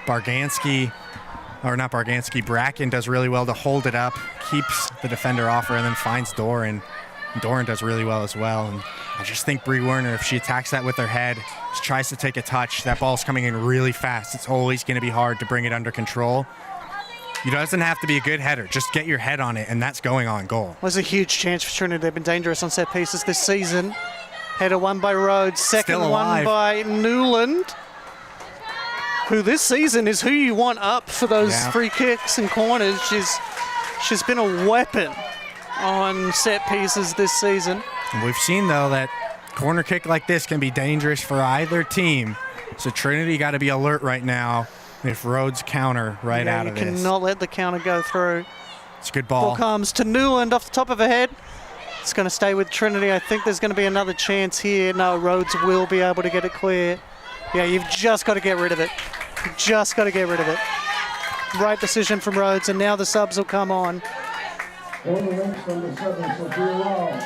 Bracken does really well to hold it up, keeps the defender off her, and then finds Doran. Doran does really well as well. And I just think Bree Werner, if she attacks that with her head, just tries to take a touch, that ball's coming in really fast. It's always going to be hard to bring it under control. It doesn't have to be a good header. Just get your head on it, and that's going on goal. Was a huge chance for Trinity. They've been dangerous on set pieces this season. Header one by Rhodes, second Still one alive. by Newland, who this season is who you want up for those Yeah. free kicks and corners. She's been a weapon on set pieces this season. And we've seen, though, that corner kick like this can be dangerous for either team. So Trinity got to be alert right now if Rhodes counter right out of You this. cannot let the counter go through. It's a good Ball ball. comes to Newland off the top of her head. It's going to stay with Trinity. I think there's going to be another chance here. No, Rhodes will be able to get it clear. Yeah, you've just got to get rid of it. Just got to get rid of it. Right decision from Rhodes, and now the subs will come on. For the links, number 7, Sophia Long.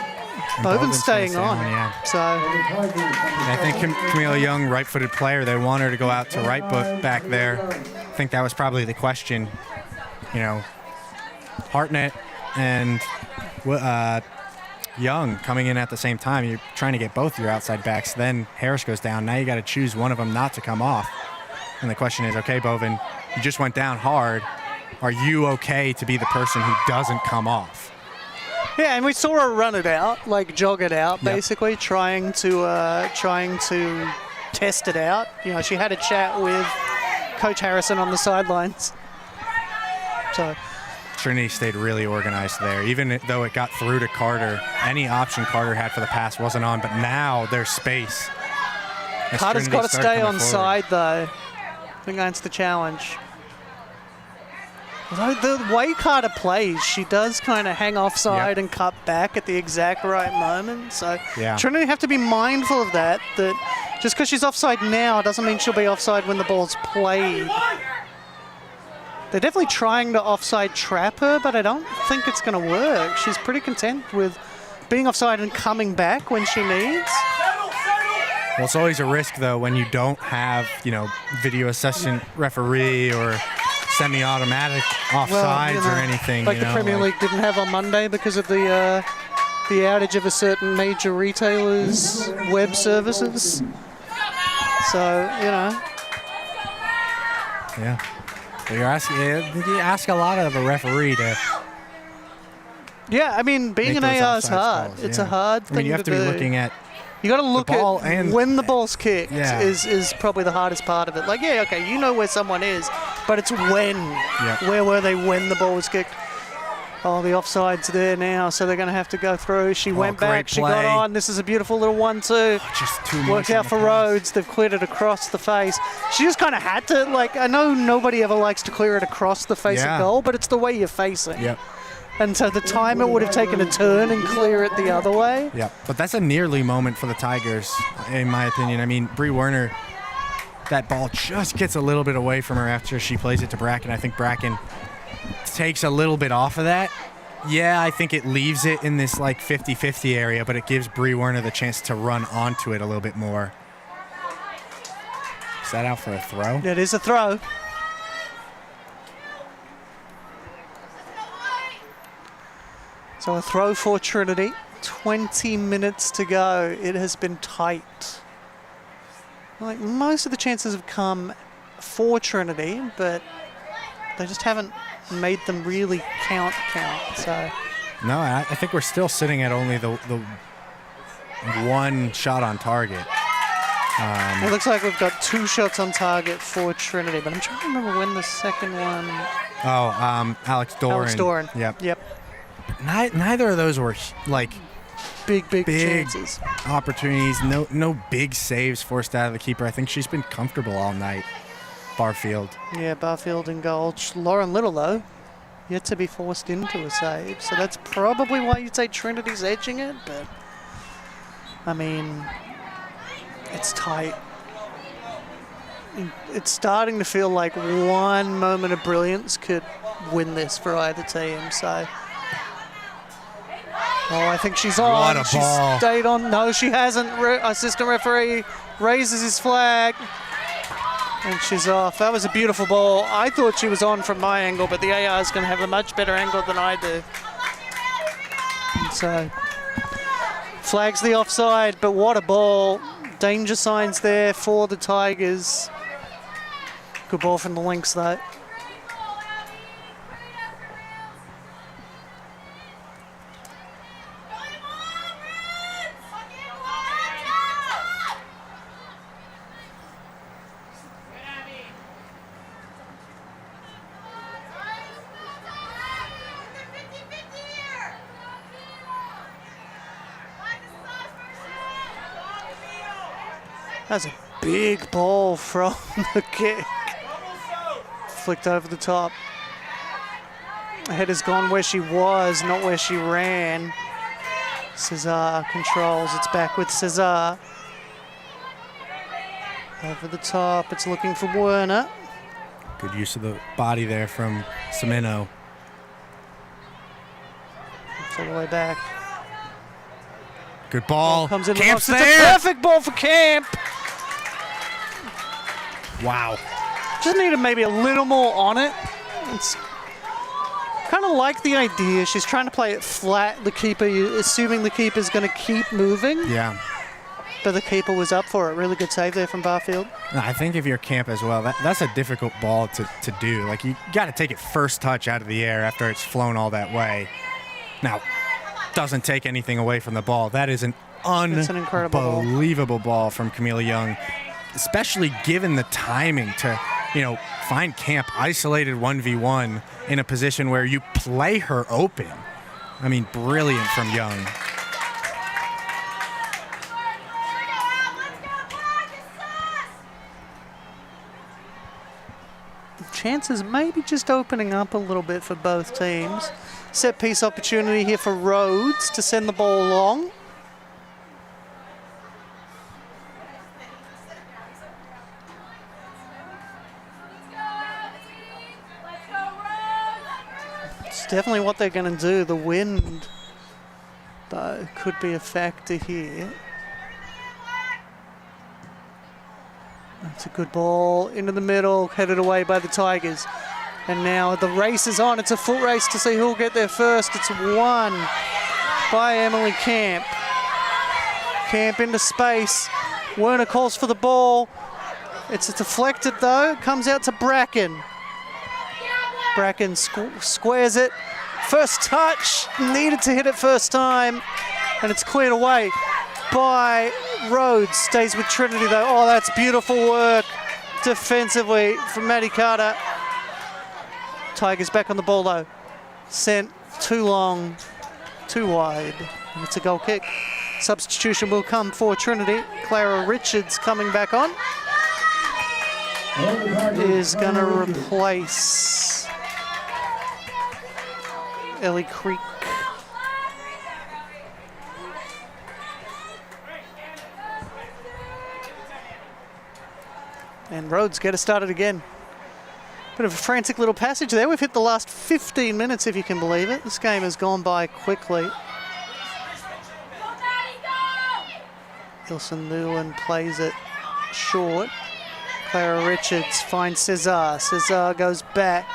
Boven's staying gonna on. stay yeah. So For the Tigers, number I think 7, Camille Young, right-footed player, they want her to go out to right foot back there. I think that was probably the question. You know, Hartnett and Young coming in at the same time. You're trying to get both your outside backs. Then Harris goes down. Now you got to choose one of them not to come off. And the question is, okay, Boven, you just went down hard. Are you okay to be the person who doesn't come off? yeah, and we saw her run it out, like jog it out, Yep. basically trying to test it out. You know, she had a chat with Coach Harrison on the sidelines. So Trinity stayed really organized there. Even though it got through to Carter, any option Carter had for the pass wasn't on, but now there's space. as Carter's Trinity got to start stay coming on forward. side, though. I think that's the challenge. Although the way Carter plays, she does kind of hang offside and cut back at the exact right moment. So Trinity have to be mindful of that just because she's offside now doesn't mean she'll be offside when the ball's played. They're definitely trying to offside trap her, but I don't think it's going to work. She's pretty content with being offside and coming back when she needs. Well, it's always a risk, though, when you don't have, video assistant referee or semi-automatic offsides or anything. Like the Premier League didn't have on Monday because of the outage of a certain major retailer's web services. So, Yeah. You ask a lot of a referee to. Yeah, I mean, being make an those AR is offside hard. calls, It's a hard thing to do. You have to be looking at. You got to look ball at and when the ball's kicked Yeah. is probably the hardest part of it. Like, yeah, okay, you know where someone is, but it's when. Yeah. Where were they when the ball was kicked? Oh, the offside's there now, so they're going to have to go through. She went great back, she got play. on. This is a beautiful little 1-2. Just too much. Worked on out the for pass. Rhodes. They've cleared it across the face. She just kind of had to, I know nobody ever likes to clear it across the face of goal, but it's the way you're facing. Yep. And so the time it would have taken a turn and clear it the other way. Yeah, but that's a nearly moment for the Tigers, in my opinion. I mean, Bree Werner, that ball just gets a little bit away from her after she plays it to Bracken. I think Bracken takes a little bit off of that. Yeah, I think it leaves it in this 50-50 area, but it gives Bree Werner the chance to run onto it a little bit more. Is that out for a throw? It is a throw. So a throw for Trinity. 20 minutes to go. It has been tight. Most of the chances have come for Trinity, but they just haven't made them really count. So No, I think we're still sitting at only the one shot on target. it looks like we've got 2 shots on target for Trinity, but I'm trying to remember when the second one. Alex Doran. Alex Doran. Yep. Neither of those were Big chances. opportunities. No big saves forced out of the keeper. I think she's been comfortable all night. Barfield. Yeah, Barfield in goal. Lauren Little, though, yet to be forced into a save. So that's probably why you'd say Trinity's edging it. But, I mean, it's tight. It's starting to feel like one moment of brilliance could win this for either team. So, I think she's on. What a She's ball. stayed on. No, she hasn't. Assistant referee raises his flag. And she's off. That was a beautiful ball. I thought she was on from my angle, but the AR is going to have a much better angle than I do. And so, flags the offside, but what a ball. Danger signs there for the Tigers. Good ball from the Lynx, though. That's a big ball from the kick. Flicked over the top. The header's gone where she was, not where she ran. Cesar controls. It's back with Cesar. Over the top. It's looking for Werner. Good use of the body there from Semino. It's all the way back. Good ball. Comes in the Camp's box. It's there. a perfect ball for Camp. Wow. Just needed maybe a little more on it. It's kind of like the idea. She's trying to play it flat. The keeper, assuming the keeper's going to keep moving. Yeah. But the keeper was up for it. Really good save there from Barfield. I think if you're Camp as well, that's a difficult ball to do. You got to take it first touch out of the air after it's flown all that way. Now, doesn't take anything away from the ball. That is an incredible unbelievable ball from Camila Young, especially given the timing to, find Camp isolated 1v1 in a position where you play her open. I mean, brilliant from Young. chances maybe just opening up a little bit for both teams. Set piece opportunity here for Rhodes to send the ball along. It's definitely what they're going to do. The wind, though, could be a factor here. That's a good ball into the middle, headed away by the Tigers. And now the race is on. It's a foot race to see who'll get there first. It's won by Emily Camp. Camp into space. Werner calls for the ball. It's deflected though. It comes out to Bracken. Bracken squares it. First touch. Needed to hit it first time. And it's cleared away by Rhodes. Stays with Trinity though. Oh, that's beautiful work defensively from Maddie Carter. Tigers back on the ball though. Sent too long, too wide. And it's a goal kick. Substitution will come for Trinity. Clara Richards coming back on. Is going to replace Ellie Creek. And Rhodes get us started again. Bit of a frantic little passage there. We've hit the last 15 minutes, if you can believe it. This game has gone by quickly. Ilson Newland plays it short. Clara Richards finds Cesar. Cesar goes back.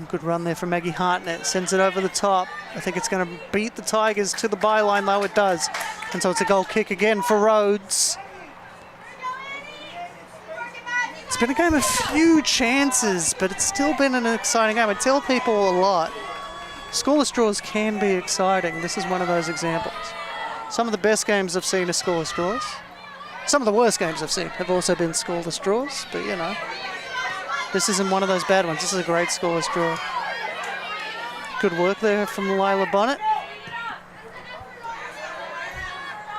Good run there from Maggie Hartnett. Sends it over the top. I think it's going to beat the Tigers to the byline, though it does. And so it's a goal kick again for Rhodes. It's been a game of few chances, but it's still been an exciting game. I tell people a lot, scoreless draws can be exciting. This is one of those examples. Some of the best games I've seen are scoreless draws. Some of the worst games I've seen have also been scoreless draws, but you know, this isn't one of those bad ones. This is a great scoreless draw. Good work there from Lila Bonnet.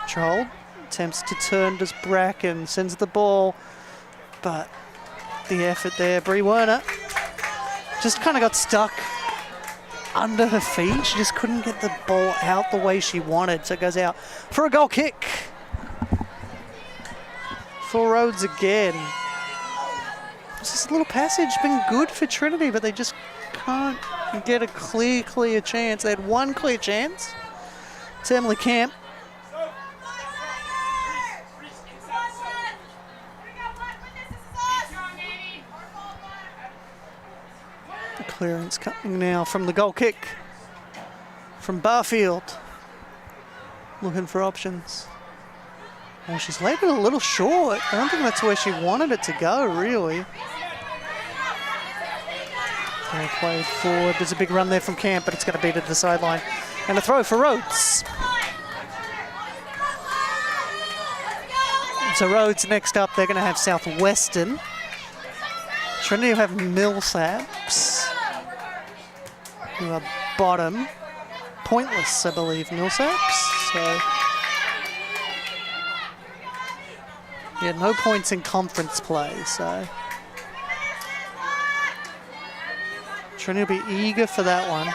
Troll attempts to turn to Bracken, sends the ball, but the effort there, Brie Werner just kind of got stuck under her feet. She just couldn't get the ball out the way she wanted, so it goes out for a goal kick for Rhodes again. This little passage been good for Trinity, but they just can't get a clear chance. They had one clear chance. It's Emily Camp. The clearance coming now from the goal kick from Barfield. Looking for options. Oh, she's laid it a little short. I don't think that's where she wanted it to go, really. They played forward. There's a big run there from Camp, but it's going to beat it to the sideline. And a throw for Rhodes. So Rhodes next up, they're going to have Southwestern. Trinity will have Millsaps, who are bottom. Pointless, I believe, Millsaps. So yeah, no points in conference play, so Trinity will be eager for that one.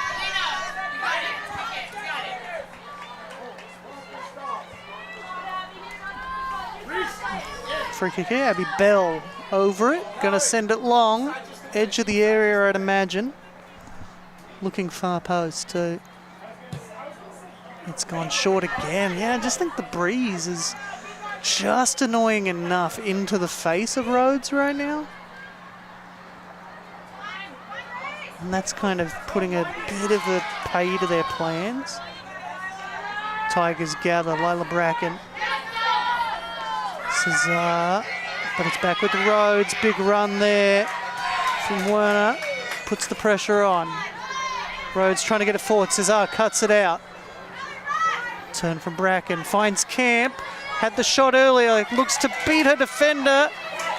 Free kick here, Abby Bell over it, gonna send it long, edge of the area I'd imagine. Looking far post too. It's gone short again. Yeah, I just think the breeze is just annoying enough into the face of Rhodes right now. And that's kind of putting a bit of a pay to their plans. Tigers gather, Lila Bracken. Cesar, but it's back with the Rhodes. Big run there from Werner. Puts the pressure on. Rhodes trying to get it forward. Cesar cuts it out. Turn from Bracken, finds Camp. Had the shot earlier, looks to beat her defender.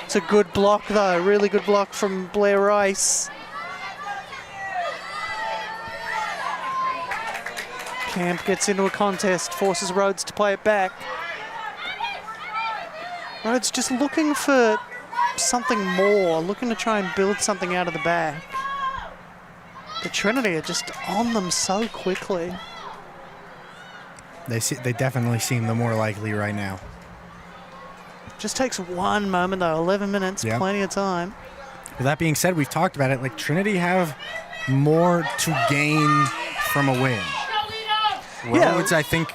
It's a good block though, really good block from Blair Rice. Camp gets into a contest, forces Rhodes to play it back. Rhodes just looking for something more, looking to try and build something out of the back. But Trinity are just on them so quickly. They definitely seem the more likely right now. Just takes one moment though, 11 minutes, Yep. plenty of time. With that being said, we've talked about it. Like Trinity have more to gain from a win. Yeah. Rhodes, I think,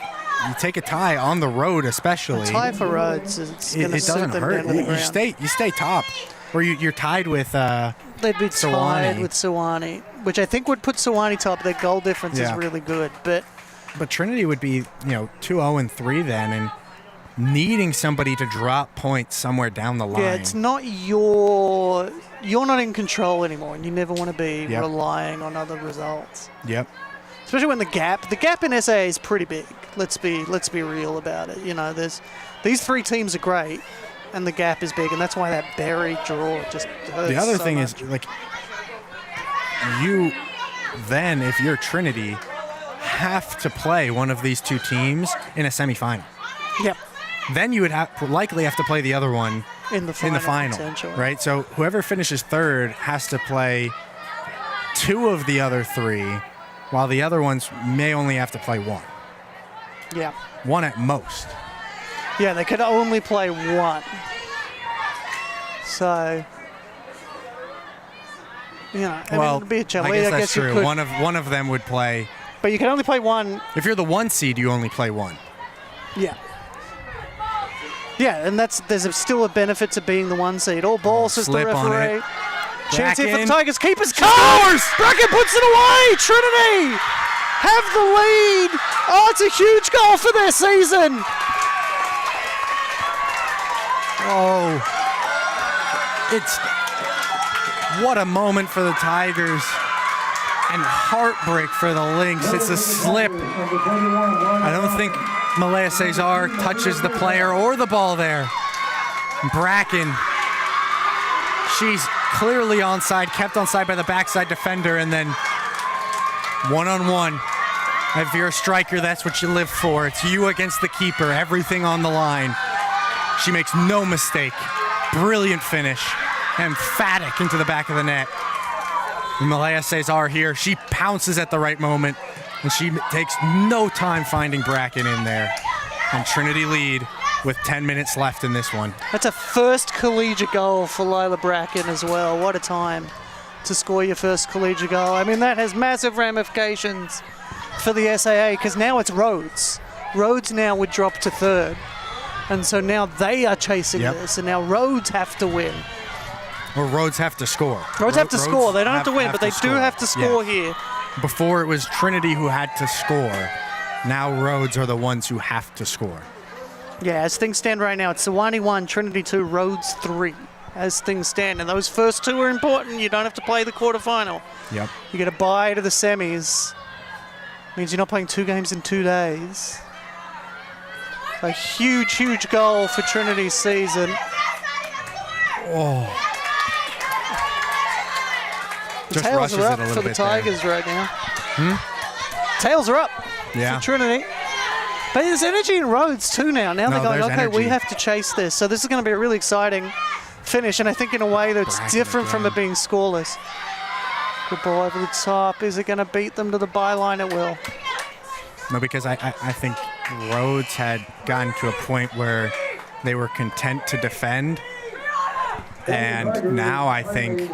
you take a tie on the road, especially. A tie for Rhodes is going to it set doesn't them hurt. down to the You ground. stay top, or you're tied with. They'd be tied with Sewanee, which I think would put Sewanee top. Their goal difference is really good, but Trinity would be 2-0-3 then, and needing somebody to drop points somewhere down the line. yeah, it's not you're not in control anymore, and you never want to be Yep. relying on other results. Yep. Especially when the gap in SA is pretty big. Let's be real about it. There's these three teams are great, and the gap is big, and that's why that buried draw just hurts. The other so thing much. is, like, you then, if you're Trinity, have to play one of these two teams in a semifinal. Yep. Then you would likely have to play the other one in the final, potentially. right? So whoever finishes third has to play two of the other three, while the other ones may only have to play one. Yeah. One at most. Yeah, they could only play one. So, it'd be a challenge. I guess that's guess true. You could, One of them would play. but you can only play one. If you're the 1 seed, you only play one. Yeah. Yeah, and there's still a benefit to being the 1 seed. All ball, says the slip on referee. it. Chance here for the Bracken. Tigers. Keepers scores! Bracken puts it away! Trinity have the lead! Oh, it's a huge goal for their season! Oh. What a moment for the Tigers. And heartbreak for the Lynx. It's a slip. I don't think Malaya Cesar touches the player or the ball there. Bracken. She's clearly onside, kept onside by the backside defender, and then one-on-one. If you're a striker, that's what you live for. It's you against the keeper, everything on the line. She makes no mistake. Brilliant finish. Emphatic into the back of the net. And Malaya Cesar here, she pounces at the right moment, and she takes no time finding Bracken in there. And Trinity lead with 10 minutes left in this one. That's a first collegiate goal for Lila Bracken as well. What a time to score your first collegiate goal. I mean, that has massive ramifications for the SAA because now it's Rhodes. Rhodes now would drop to third. And so now they are chasing this, and now Rhodes have to win. Or Rhodes have to score. Rhodes have to score. They don't have to win, but they do have to score here. Before it was Trinity who had to score. Now Rhodes are the ones who have to score. Yeah, as things stand right now, it's Sewanee 1, Trinity 2, Rhodes 3. As things stand, and those first two are important. You don't have to play the quarterfinal. Yep. You get a bye to the semis. Means you're not playing 2 games in 2 days. A huge, huge goal for Trinity's season. Oh. The Just tails rushes are it up a for little the bit there. Tigers right now. Tails are up Yeah. for Trinity. But there's energy in Rhodes too now. Now they're going, there's okay, we energy. have to chase this. So this is going to be a really exciting finish, and I think in a way that's Bracken different from again. it being scoreless. Good ball over the top. Is it going to beat them to the byline? It will. No, because I think Rhodes had gotten to a point where they were content to defend. And now I think,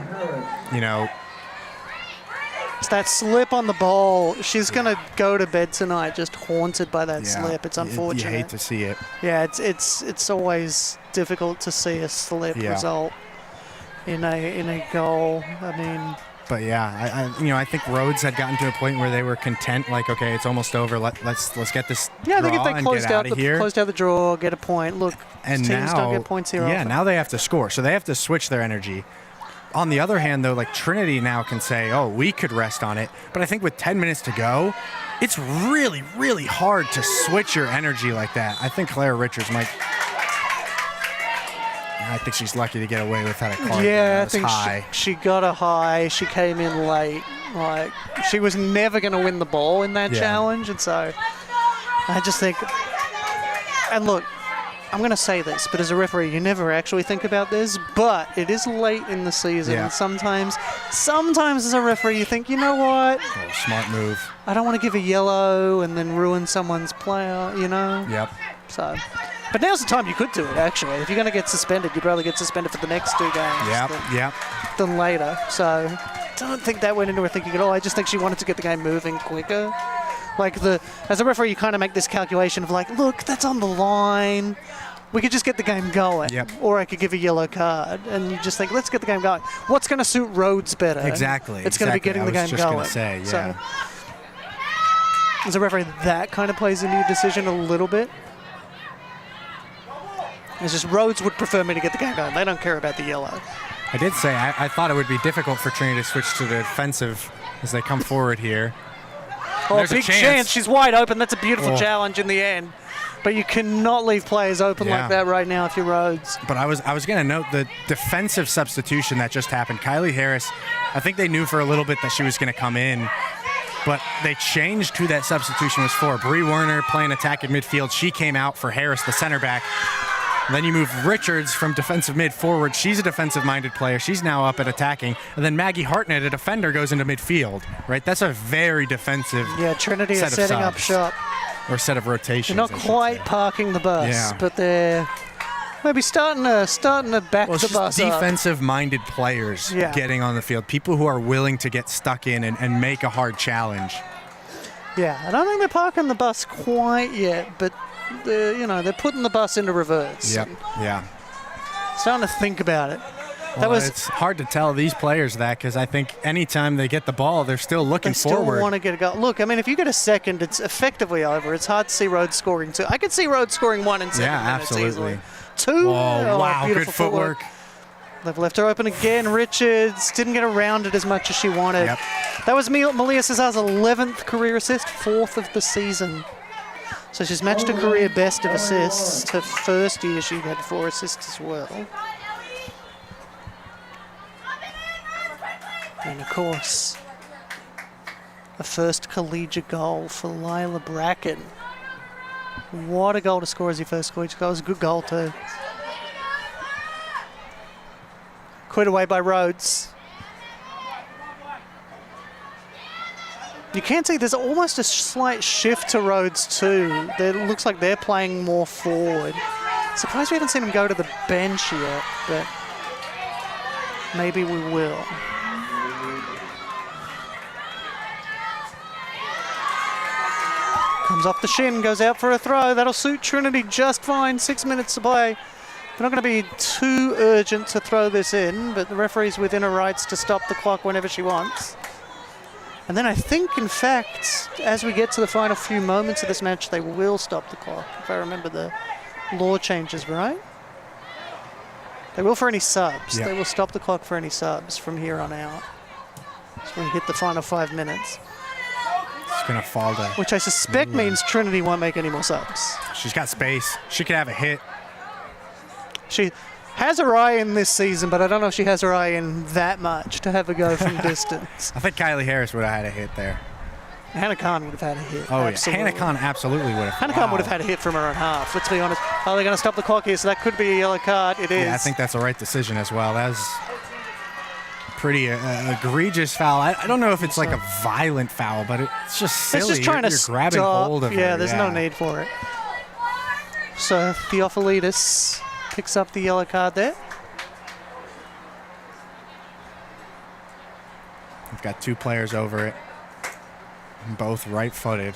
It's that slip on the ball. She's going to go to bed tonight just haunted by that slip. It's unfortunate. You hate to see it. Yeah, it's always difficult to see a slip result in a goal. I mean, But yeah, I think Rhodes had gotten to a point where they were content, like, okay, it's almost over. Let's get this yeah, I think draw if they and closed get out out of here. the draw, get a point. Look, And teams now, don't get points here. yeah, often. now they have to score, so they have to switch their energy. On the other hand, though, like Trinity now can say, oh, we could rest on it. But I think with 10 minutes to go, it's really, really hard to switch your energy like that. I think Clara Richards might. I think she's lucky to get away with that card. Yeah, I That was think high. she got a high. She came in late. Like she was never going to win the ball in that challenge, and so I just think. And look, I'm going to say this, but as a referee, you never actually think about this, but it is late in the season, Yeah. and sometimes as a referee, you think, you know what? Oh, smart move. I don't want to give a yellow and then ruin someone's player, you know? Yep. So, but now's the time you could do it, actually. If you're going to get suspended, you'd rather get suspended for the next 2 games than later. So, don't think that went into her thinking at all. I just think she wanted to get the game moving quicker. Like, as a referee, you kind of make this calculation of like, look, that's on the line. We could just get the game going. Yep. Or I could give a yellow card. And you just think, let's get the game going. What's going to suit Rhodes better? Exactly. It's going to be getting the game going. I was just going to say, yeah. So, as a referee, that kind of plays into your decision a little bit. It's just Rhodes would prefer me to get the game going. They don't care about the yellow. I did say I thought it would be difficult for Trinity to switch to the defensive as they come forward here. Oh, There's a big chance. She's wide open. That's a beautiful challenge in the end. But you cannot leave players open like that right now if you're Rhodes. But I was going to note the defensive substitution that just happened. Kylie Harris, I think they knew for a little bit that she was going to come in, but they changed who that substitution was for. Bree Werner playing attack in midfield. She came out for Harris, the center back. And then you move Richards from defensive mid forward. She's a defensive-minded player. She's now up at attacking. And then Maggie Hartnett, a defender, goes into midfield. Right? That's a very defensive Trinity set is of setting up subs. shop. Or set of rotations. They're not quite parking the bus, but they're maybe starting to back Well, it's the just bus up. defensive-minded players getting on the field. People who are willing to get stuck in and make a hard challenge. Yeah, I don't think they're parking the bus quite yet, but they're putting the bus into reverse. Yep. Yeah. Starting to think about it. It's hard to tell these players that because I think anytime they get the ball, they're still looking forward. They still want to get a goal. Look, I mean, if you get a second, it's effectively over. It's hard to see Rhodes scoring 2. I could see Rhodes scoring 1 in 7 minutes absolutely. easily. 2? Whoa, wow, beautiful good footwork. They've left her open again. Richards didn't get around it as much as she wanted. Yep. That was Malia Cesar's 11th career assist, 4th of the season. So she's matched her career best of assists. Her first year she had 4 assists as well. And of course, a first collegiate goal for Lila Bracken. What a goal to score as your first collegiate goal. It was a good goal too. Quit away by Rhodes. You can see there's almost a slight shift to Rhodes too. It looks like they're playing more forward. Surprised we haven't seen him go to the bench yet, but maybe we will. Comes off the shin, goes out for a throw. That'll suit Trinity just fine. 6 minutes to play. They're not going to be too urgent to throw this in, but the referee's within her rights to stop the clock whenever she wants. And then I think, in fact, as we get to the final few moments of this match, they will stop the clock, if I remember the law changes right. They will for any subs. Yeah. They will stop the clock for any subs from here on out. So we hit the final 5 minutes. It's going to fall to... Which I suspect means Trinity won't make any more subs. She's got space. She could have a hit. She has her eye in this season, but I don't know if she has her eye in that much to have a go from distance. I think Kylie Harris would have had a hit there. Hannah Khan would have had a hit. Oh, absolutely. yeah. Hannah Khan absolutely would have. Hannah Khan would have had a hit from her own half, let's be honest. Oh, they're going to stop the clock here, so that could be a yellow card. It is. Yeah, I think that's the right decision as well. That was pretty egregious foul. I don't know if it's like a violent foul, but it's just silly. It's just trying you're to grabbing stop. hold of her. Yeah, there's no need for it. So Theophilidis picks up the yellow card there. We've got 2 players over it, both right-footed.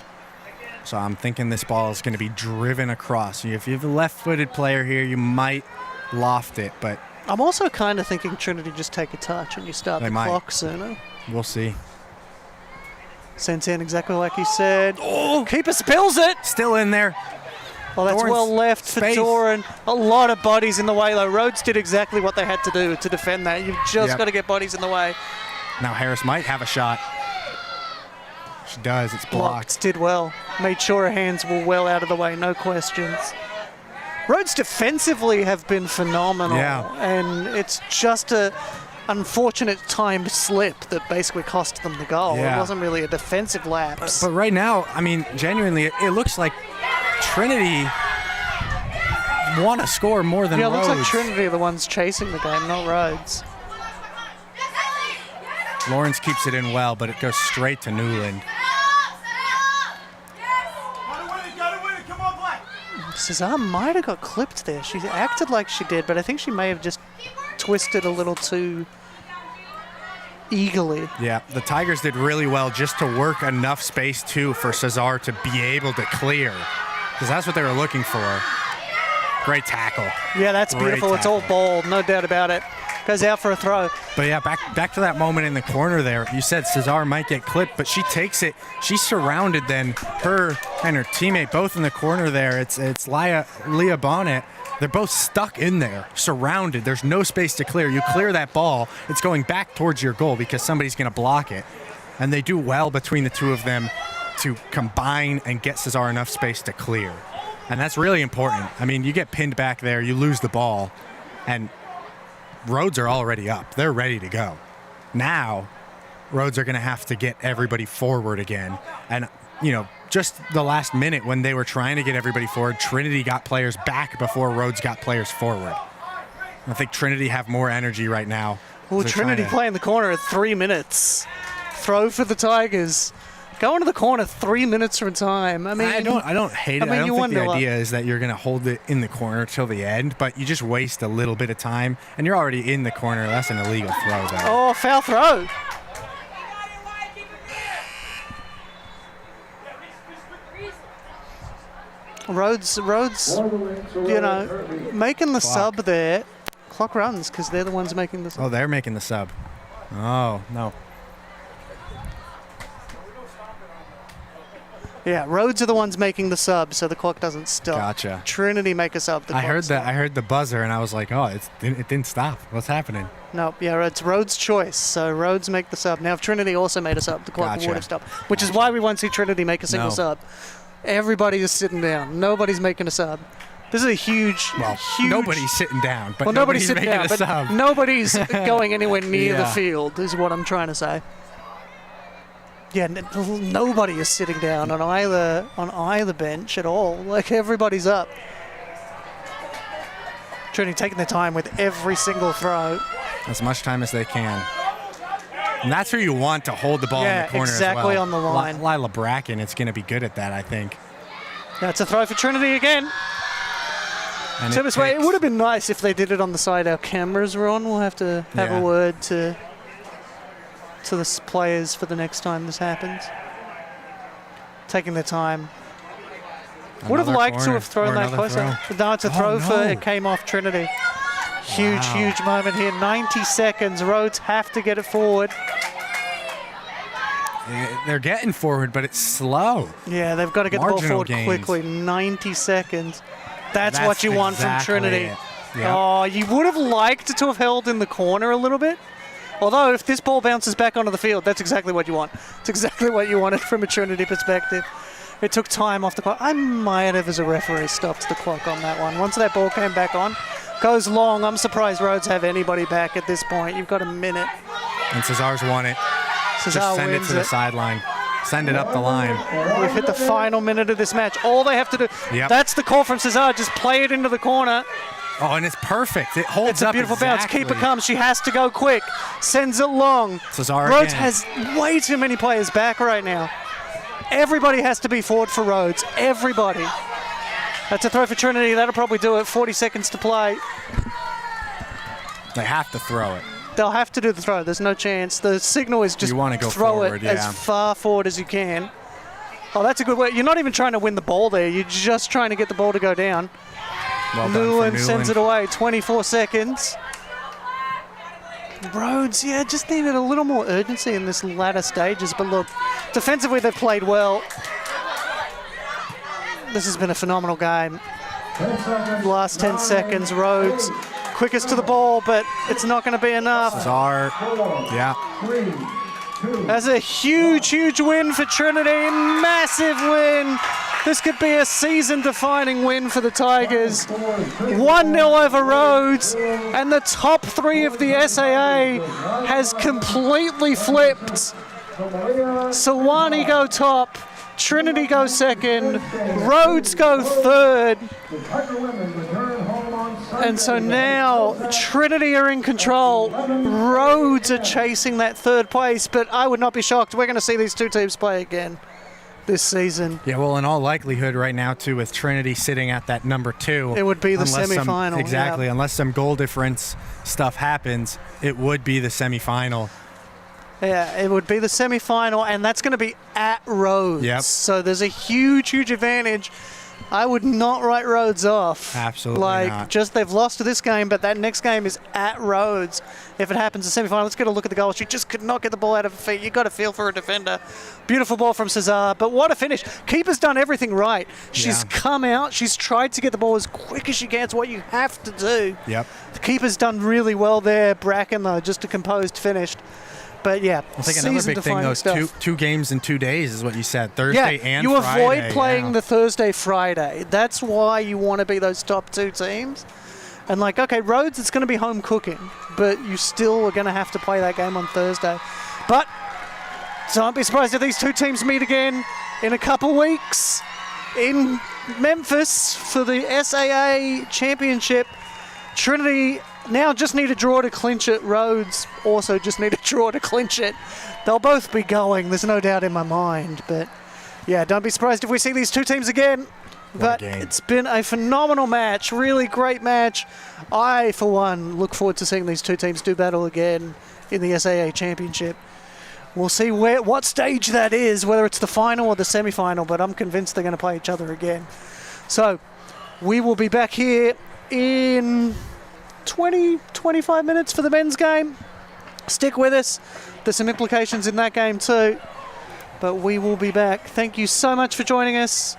So I'm thinking this ball is going to be driven across. If you have a left-footed player here, you might loft it, but I'm also kind of thinking Trinity just take a touch and you start the clock sooner. We'll see. Sent in exactly like you said. Oh, keeper spills it. Still in there. Well, that's Doran's well left for space. Doran. A lot of bodies in the way, though. Rhodes did exactly what they had to do to defend that. You've just got to get bodies in the way. Now Harris might have a shot. She does. It's blocked. Did well. Made sure her hands were well out of the way, no questions. Rhodes defensively have been phenomenal. Yeah. And it's just a unfortunate timed slip that basically cost them the goal. Yeah. It wasn't really a defensive lapse. But right now, I mean, genuinely, it looks like Trinity want to score more than Yeah, it Rhodes. looks like Trinity are the ones chasing the game, not Rhodes. Lawrence keeps it in well, but it goes straight to Newland. Cesar might have got clipped there. She acted like she did, but I think she may have just twisted a little too eagerly. Yeah, the Tigers did really well just to work enough space, too, for Cesar to be able to clear, because that's what they were looking for. Great tackle. Yeah, that's Great beautiful. It's all tackle. ball, no doubt about it. Goes out for a throw. But yeah, back to that moment in the corner there. You said Cesar might get clipped, but she takes it. She's surrounded then, her and her teammate both in the corner there. It's Leah Bonnet. They're both stuck in there, surrounded. There's no space to clear. You clear that ball, it's going back towards your goal because somebody's going to block it. And they do well between the two of them to combine and get Cesar enough space to clear. And that's really important. I mean, you get pinned back there, you lose the ball, and Rhodes are already up. They're ready to go. Now, Rhodes are going to have to get everybody forward again. And, you know, just the last minute when they were trying to get everybody forward, Trinity got players back before Rhodes got players forward. I think Trinity have more energy right now. Well, Trinity playing the corner at 3 minutes. Throw for the Tigers. Go into the corner 3 minutes from time. I mean, I don't hate it. I don't think the idea is that you're going to hold it in the corner till the end, but you just waste a little bit of time, and you're already in the corner. That's an illegal throw, though. Oh, foul throw. Rhodes, you know, making the sub there. Clock runs because they're the ones making the sub. Oh, they're making the sub. Oh, no. Yeah, Rhodes are the ones making the sub, so the clock doesn't stop. Gotcha. Trinity make a sub. I heard that. I heard the buzzer, and I was like, "Oh, it didn't stop. What's happening?" Nope. Yeah, it's Rhodes' choice. So Rhodes make the sub. Now, if Trinity also made a sub, the clock would have stopped. Which is why we won't see Trinity make a single sub. Everybody is sitting down. Nobody's making a sub. This is a huge. Nobody's sitting down, but nobody's sitting down. But sub. Nobody's going anywhere near the field. Is what I'm trying to say. Yeah, nobody is sitting down on either bench at all. Like, everybody's up. Trinity taking their time with every single throw. As much time as they can. And that's who you want to hold the ball in the corner exactly as well. On the line. Lila Bracken is going to be good at that, I think. That's a throw for Trinity again. And so it would have been nice if they did it on the side our cameras were on. We'll have to have a word to the players for the next time this happens. Taking their time. Would have liked to have thrown that closer. No, it's a throw for it came off Trinity. Huge moment here. 90 seconds. Rhodes have to get it forward. They're getting forward, but it's slow. Yeah, they've got to get the ball forward quickly. 90 seconds. That's what you want from Trinity. Yep. Oh, you would have liked to have held in the corner a little bit. Although, if this ball bounces back onto the field, that's exactly what you want. It's exactly what you wanted from a Trinity perspective. It took time off the clock. I might have, as a referee, stopped the clock on that one. Once that ball came back on, goes long. I'm surprised Rhodes have anybody back at this point. You've got a minute. And Cesar's won it. Cesar Just send it wins to the sideline. Send it up the line. We've hit the final minute of this match. All they have to do, that's the call from Cesar. Just play it into the corner. Oh, and it's perfect. It holds up. It's a beautiful bounce. Keeper comes. She has to go quick. Sends it long. Cesar Rhodes again. has way too many players back right now. Everybody has to be forward for Rhodes. Everybody. That's a throw for Trinity. That'll probably do it. 40 seconds to play. They have to throw it. They'll have to do the throw. There's no chance. The signal is just you want to go throw forward, it as far forward as you can. Oh, that's a good way. You're not even trying to win the ball there. You're just trying to get the ball to go down. Well Newland sends it away. 24 seconds. Rhodes, just needed a little more urgency in this latter stages. But look, defensively they've played well. This has been a phenomenal game. Last 10 seconds, Rhodes quickest to the ball, but it's not going to be enough. Cesar, That's a huge win for Trinity. Massive win. This could be a season-defining win for the Tigers. 1-0 over Rhodes, and the top three of the SAA has completely flipped. Sewanee go top, Trinity go second, Rhodes go third. And so now Trinity are in control. Rhodes are chasing that third place, but I would not be shocked. We're going to see these two teams play again this season. Yeah, well, in all likelihood right now, too, with Trinity sitting at that number 2. It would be the unless semifinal. Exactly. Yeah. Unless some goal difference stuff happens, it would be the semifinal. Yeah, it would be the semifinal, and that's going to be at Rhodes. Yep. So there's a huge, huge advantage. I would not write Rhodes off. Absolutely not. Just they've lost to this game, but that next game is at Rhodes. If it happens in semi-final, let's get a look at the goal. She just could not get the ball out of her feet. You've got to feel for a defender. Beautiful ball from Cesar, but what a finish. Keeper's done everything right. She's come out. She's tried to get the ball as quick as she can. It's what you have to do. Yep. The keeper's done really well there. Bracken, though, just a composed finish. But yeah, I think another big thing, those two games in 2 days is what you said, Thursday and you Friday. avoid playing the Thursday, Friday. That's why you want to be those top 2 teams. And like, okay, Rhodes, it's going to be home cooking, but you still are going to have to play that game on Thursday. But don't be surprised if these two teams meet again in a couple weeks in Memphis for the SAA Championship. Trinity now just need a draw to clinch it. Rhodes also just need a draw to clinch it. They'll both be going, there's no doubt in my mind. But yeah, don't be surprised if we see these two teams again. But it's been a phenomenal match, really great match. I, for one, look forward to seeing these two teams do battle again in the SAA Championship. We'll see what stage that is, whether it's the final or the semi-final, but I'm convinced they're going to play each other again. So we will be back here in 20-25 minutes for the men's game. Stick with us. There's some implications in that game too, but we will be back. Thank you so much for joining us.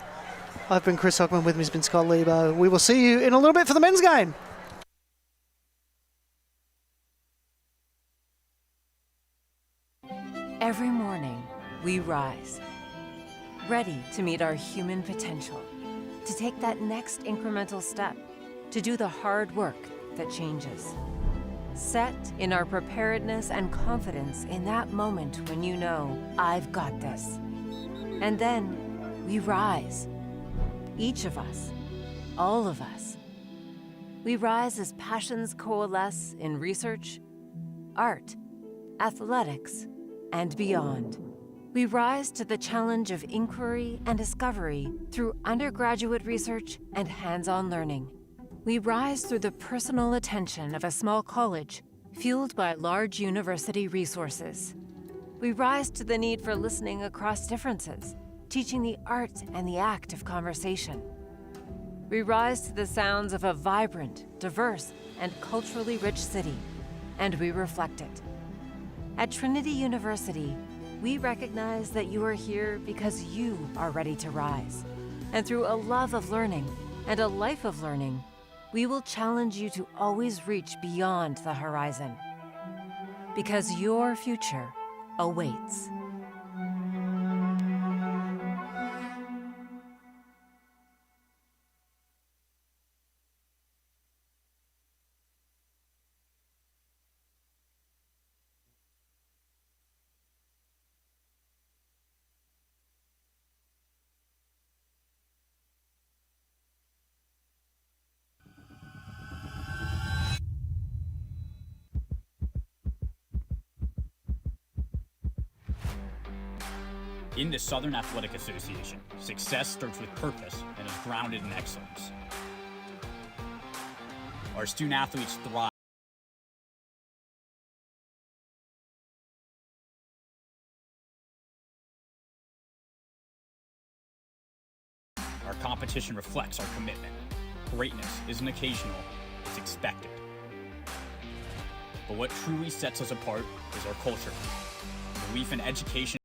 I've been Chris Hockman, with me has been Scott Lebo. We will see you in a little bit for the men's game. Every morning, we rise, ready to meet our human potential, to take that next incremental step, to do the hard work that changes. Set in our preparedness and confidence in that moment when you know, I've got this. And then we rise. Each of us, all of us. We rise as passions coalesce in research, art, athletics, and beyond. We rise to the challenge of inquiry and discovery through undergraduate research and hands-on learning. We rise through the personal attention of a small college, fueled by large university resources. We rise to the need for listening across differences, teaching the art and the act of conversation. We rise to the sounds of a vibrant, diverse, and culturally rich city, and we reflect it. At Trinity University, we recognize that you are here because you are ready to rise. And through a love of learning and a life of learning, we will challenge you to always reach beyond the horizon. Because your future awaits. In the Southern Athletic Association, success starts with purpose and is grounded in excellence. Our student athletes thrive. Our competition reflects our commitment. Greatness isn't occasional, it's expected. But what truly sets us apart is our culture. Belief in education